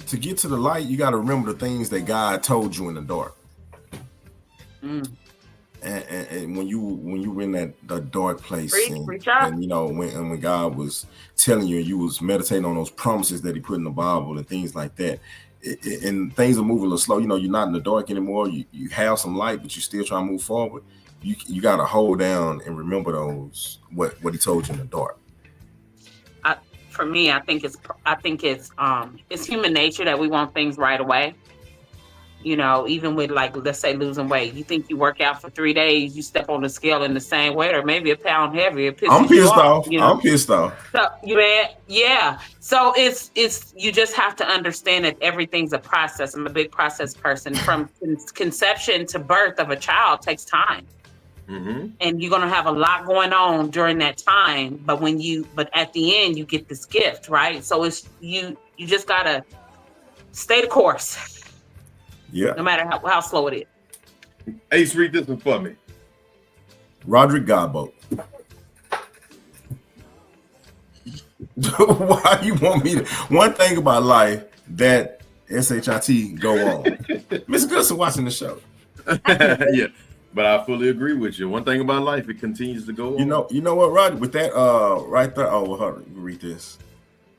Speaker 2: to get to the light, you gotta remember the things that God told you in the dark. And when you were in that dark place, and you know when God was telling you was meditating on those promises that He put in the Bible and things like that, and things are moving a little slow. You know, you're not in the dark anymore. You have some light, but you still trying to move forward. You got to hold down and remember those what He told you in the dark.
Speaker 3: For me, I think it's human nature that we want things right away. You know, even with, like, let's say losing weight, you think you work out for 3 days, you step on the scale in the same weight or maybe a pound heavier.
Speaker 2: I'm pissed off.
Speaker 3: You know?
Speaker 2: I'm pissed off.
Speaker 3: So yeah. So it's you just have to understand that everything's a process. I'm a big process person. From conception to birth of a child takes time. Mm-hmm. And you're gonna have a lot going on during that time, but at the end you get this gift, right? So it's you just gotta stay the course.
Speaker 2: Yeah.
Speaker 3: No matter how slow it is.
Speaker 4: Ace, read this one for me.
Speaker 2: Roderick Garbo. Why you want me to? One thing about life that SHIT go on. Miss Goodson watching the show.
Speaker 4: Yeah, but I fully agree with you. One thing about life, it continues to go on.
Speaker 2: You know what, Rod? With that, right there. Oh, well, hold on, read this.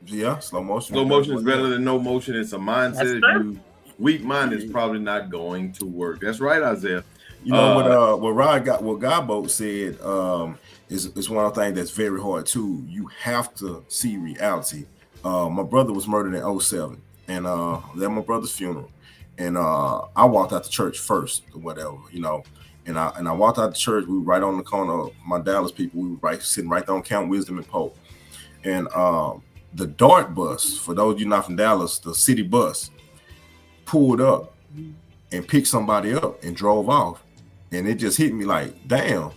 Speaker 2: Yeah, slow motion.
Speaker 4: Slow motion is better than no motion. It's a mindset. If you weak mind is probably not going to work. That's right, Isaiah.
Speaker 2: You know what Garbo said is one of the things that's very hard too. You have to see reality. My brother was murdered in 07, and that my brother's funeral. And I walked out the church first or whatever, you know. And I walked out the church. We were right on the corner of my Dallas people. We were sitting right there on Count Wisdom and Pope. And the DART bus, for those of you not from Dallas, the city bus pulled up and picked somebody up and drove off. And it just hit me like, damn.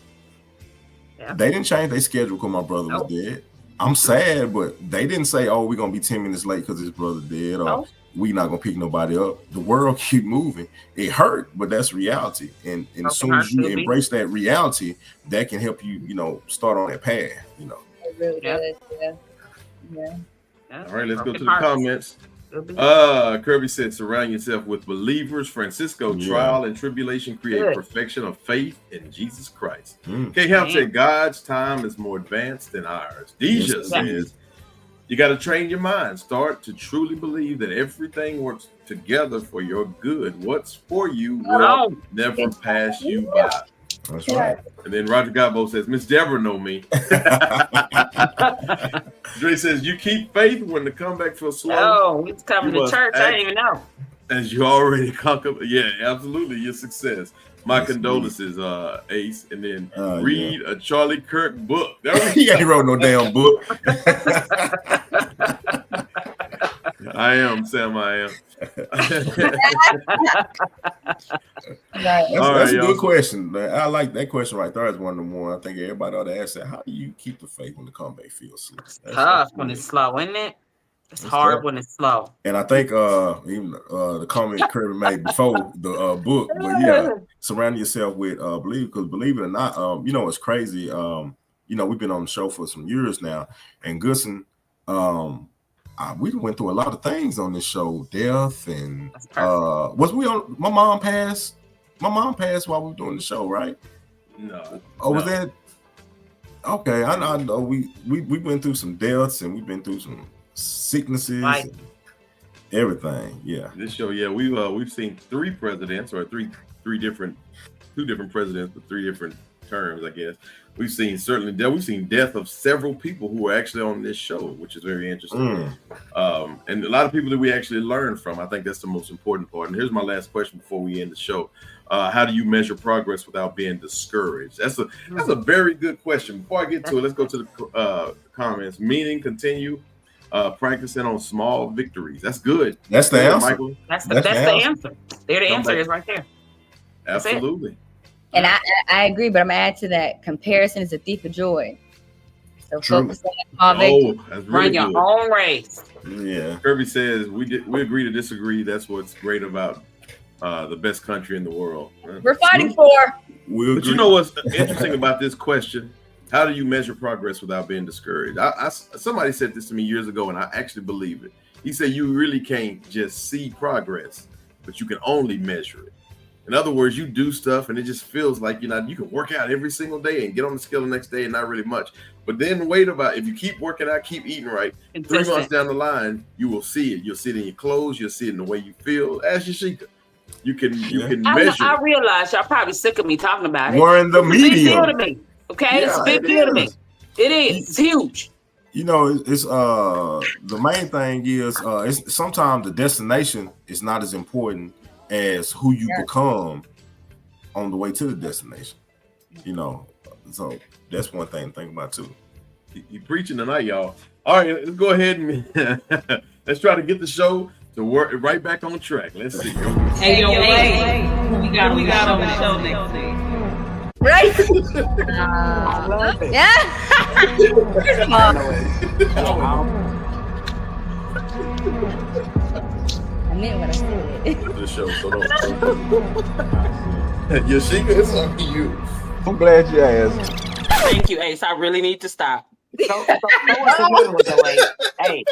Speaker 2: Yeah. They didn't change their schedule because my brother was dead. I'm sad, but they didn't say, oh, we're going to be 10 minutes late because his brother dead, or we not going to pick nobody up. The world keep moving. It hurt, but that's reality. And as soon as you embrace that reality, that can help you, you know, start on that path, you know.
Speaker 1: It really does, yeah.
Speaker 4: All right, let's go to the comments. Kirby said, surround yourself with believers. Francisco, trial and tribulation create perfection of faith in Jesus Christ. K. Help said, God's time is more advanced than ours. Deja says, you got to train your mind. Start to truly believe that everything works together for your good. What's for you will never pass you by.
Speaker 2: That's right.
Speaker 4: And then Roger Gabo says, Miss Deborah know me. Dre says, you keep faith when the comeback feels slow.
Speaker 3: Oh, he's coming to church. I didn't even know.
Speaker 4: As you already conquered. Yeah, absolutely. Your success. My condolences, Ace. And then read a Charlie Kirk book.
Speaker 2: He ain't wrote no damn book.
Speaker 4: I am, Sam. I am.
Speaker 2: That's a good question. I like that question right there. Is one of the more I think everybody ought to ask that. How do you keep the faith when the comeback feels slow?
Speaker 3: It's tough when it's slow, isn't it? It's hard when it's slow.
Speaker 2: And I think even the comment Kirby made before the book, but surround yourself with believe it or not, you know, it's crazy. You know, we've been on the show for some years now, and Goodson, we went through a lot of things on this show, death and was we on my mom passed while we were doing the show, right?
Speaker 4: No.
Speaker 2: Oh, was that okay? I know we went through some deaths and we've been through some sicknesses and everything. Yeah.
Speaker 4: This show, we've seen three presidents or two different presidents with three different terms, I guess. We've seen death of several people who were actually on this show, which is very interesting. And a lot of people that we actually learn from. I think that's the most important part. And here's my last question before we end the show. How do you measure progress without being discouraged? That's a very good question. Before I get to it, let's go to the comments. Meaning, continue practicing on small victories. That's good.
Speaker 2: That's the answer.
Speaker 4: Michael.
Speaker 3: That's the answer. There, the answer is right there.
Speaker 4: Absolutely.
Speaker 1: And I agree, but I'm gonna add to that. Comparison is a thief of joy. So focus on small victories.
Speaker 3: Run your own race.
Speaker 2: Yeah.
Speaker 4: Kirby says we agree to disagree. That's what's great about the best country in the world.
Speaker 1: We're fighting for.
Speaker 4: But you know what's interesting about this question? How do you measure progress without being discouraged? Somebody said this to me years ago, and I actually believe it. He said you really can't just see progress, but you can only measure it. In other words, you do stuff and it just feels like you can work out every single day and get on the scale the next day and not really much. But then if you keep working out, keep eating right, 3 months down the line, you will see it. You'll see it in your clothes. You'll see it in the way you feel. Ask Yashika. You can measure.
Speaker 3: I realize y'all probably sick of me talking about it.
Speaker 2: We're in the medium.
Speaker 3: It's a big deal to me. Okay? It's a big deal to me. It is. It's huge.
Speaker 2: You know, it's the main thing is it's sometimes the destination is not as important as who you become on the way to the destination, you know. So that's one thing to think about too.
Speaker 4: You preaching tonight, y'all. All right, let's go ahead and let's try to get the show to work right back on track. Let's see.
Speaker 6: Hey, yo, we got on the show next week.
Speaker 1: Right? Yeah. I meant what I said.
Speaker 4: The show, so don't. Yashika, it's on you.
Speaker 8: I'm glad you asked.
Speaker 3: Thank you, Ace. I really need to stop. Throw us another one, though, Ace. Hey.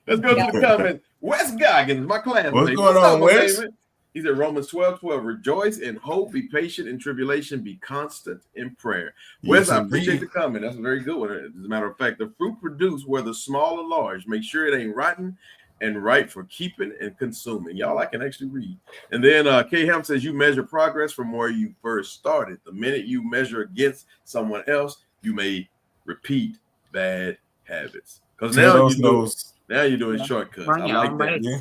Speaker 4: Let's go to the comment. Wes Goggins, my classmate.
Speaker 2: What's going on, Wes?
Speaker 4: David? He's at Romans 12:12. Rejoice in hope, be patient in tribulation, be constant in prayer. Wes,
Speaker 2: Yes,
Speaker 4: I appreciate
Speaker 2: indeed.
Speaker 4: the comment. That's a very good one. As a matter of fact, the fruit produced, whether small or large, make sure it ain't rotten and right for keeping and consuming. Y'all, I can actually read. And then K. Ham says you measure progress from where you first started. The minute you measure against someone else, you may repeat bad habits. Because now you're doing shortcuts. I like that.
Speaker 2: Yeah.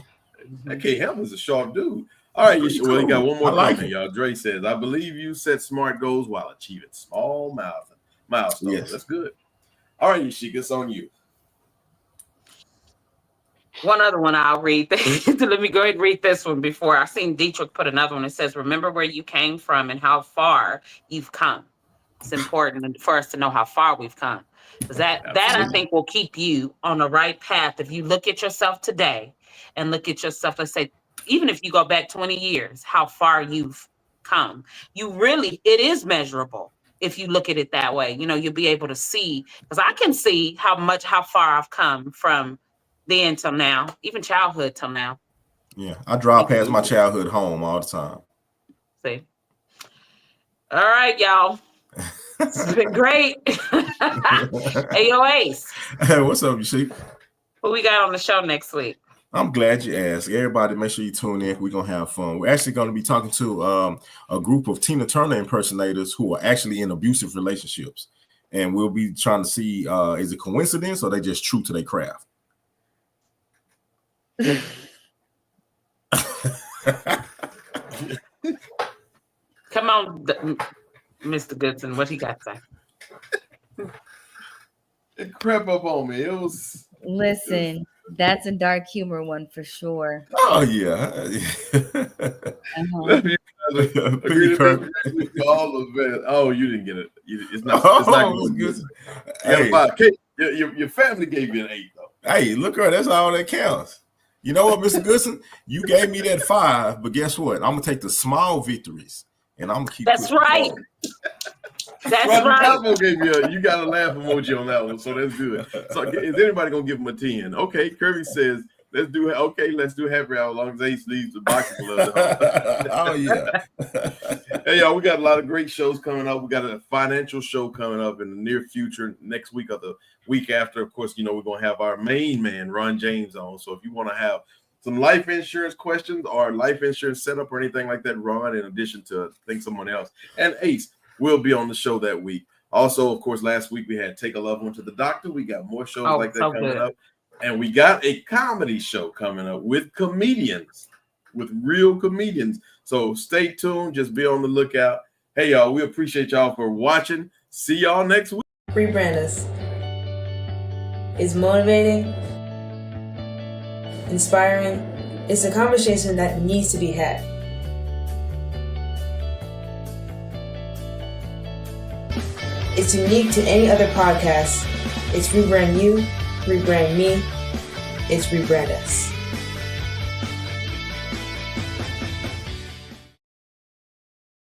Speaker 4: That K. Ham is a sharp dude. All right, you got one more comment, y'all. Dre says, I believe you set smart goals while achieving small milestones.
Speaker 2: Yes.
Speaker 4: That's good. All right, Yashika, it's on you.
Speaker 3: One other one I'll read. Let me go ahead and read this one before. I've seen Dietrich put another one. It says, remember where you came from and how far you've come. It's important for us to know how far we've come. Because that I think will keep you on the right path. If you look at yourself today and look at yourself, let's say, even if you go back 20 years, how far you've come. It is measurable if you look at it that way. You know, you'll be able to see, because I can see how far I've come from then till now, even childhood till now.
Speaker 2: Yeah, I drive past my childhood home all the time.
Speaker 3: See? All right, y'all. It's been great. Hey, yo, Ace.
Speaker 2: Hey, what's up, you see?
Speaker 3: Who we got on the show next week?
Speaker 2: I'm glad you asked. Everybody, make sure you tune in. We're going to have fun. We're actually going to be talking to a group of Tina Turner impersonators who are actually in abusive relationships. And we'll be trying to see, is it coincidence or they just true to their craft?
Speaker 3: Come on, Mr. Goodson. What he got to say?
Speaker 4: It crept up on me. It was...
Speaker 1: Listen, that's a dark humor one for sure.
Speaker 2: Oh, yeah.
Speaker 4: Oh, you didn't get it. It's not good. Hey. Your family gave you an 8, though.
Speaker 2: Hey, look, that's all that counts. You know what, Mr. Goodson? You gave me that 5, but guess what? I'm going to take the small victories, and I'm going to keep
Speaker 3: That's right. That's right.
Speaker 4: You got a laugh emoji on that one, so that's good. So is anybody going to give him a 10? Okay, Kirby says, let's do happy hour as long as Ace leaves the boxing glove.
Speaker 2: Oh, yeah.
Speaker 4: Hey, y'all, we got a lot of great shows coming up. We got a financial show coming up in the near future, next week or the week after. Of course, we're going to have our main man, Ron James, on. So if you want to have some life insurance questions or life insurance setup or anything like that, Ron, in addition to someone else, and Ace will be on the show that week. Also, of course, last week we had Take a Loved One to the Doctor. We got more shows like that coming up. And we got a comedy show coming up with comedians, with real comedians. So stay tuned. Just be on the lookout. Hey, y'all, we appreciate y'all for watching. See y'all next week.
Speaker 6: Rebrand us. It's motivating, inspiring. It's a conversation that needs to be had. It's unique to any other podcast. It's Rebrand You, Rebrand Me, it's Rebrand Us.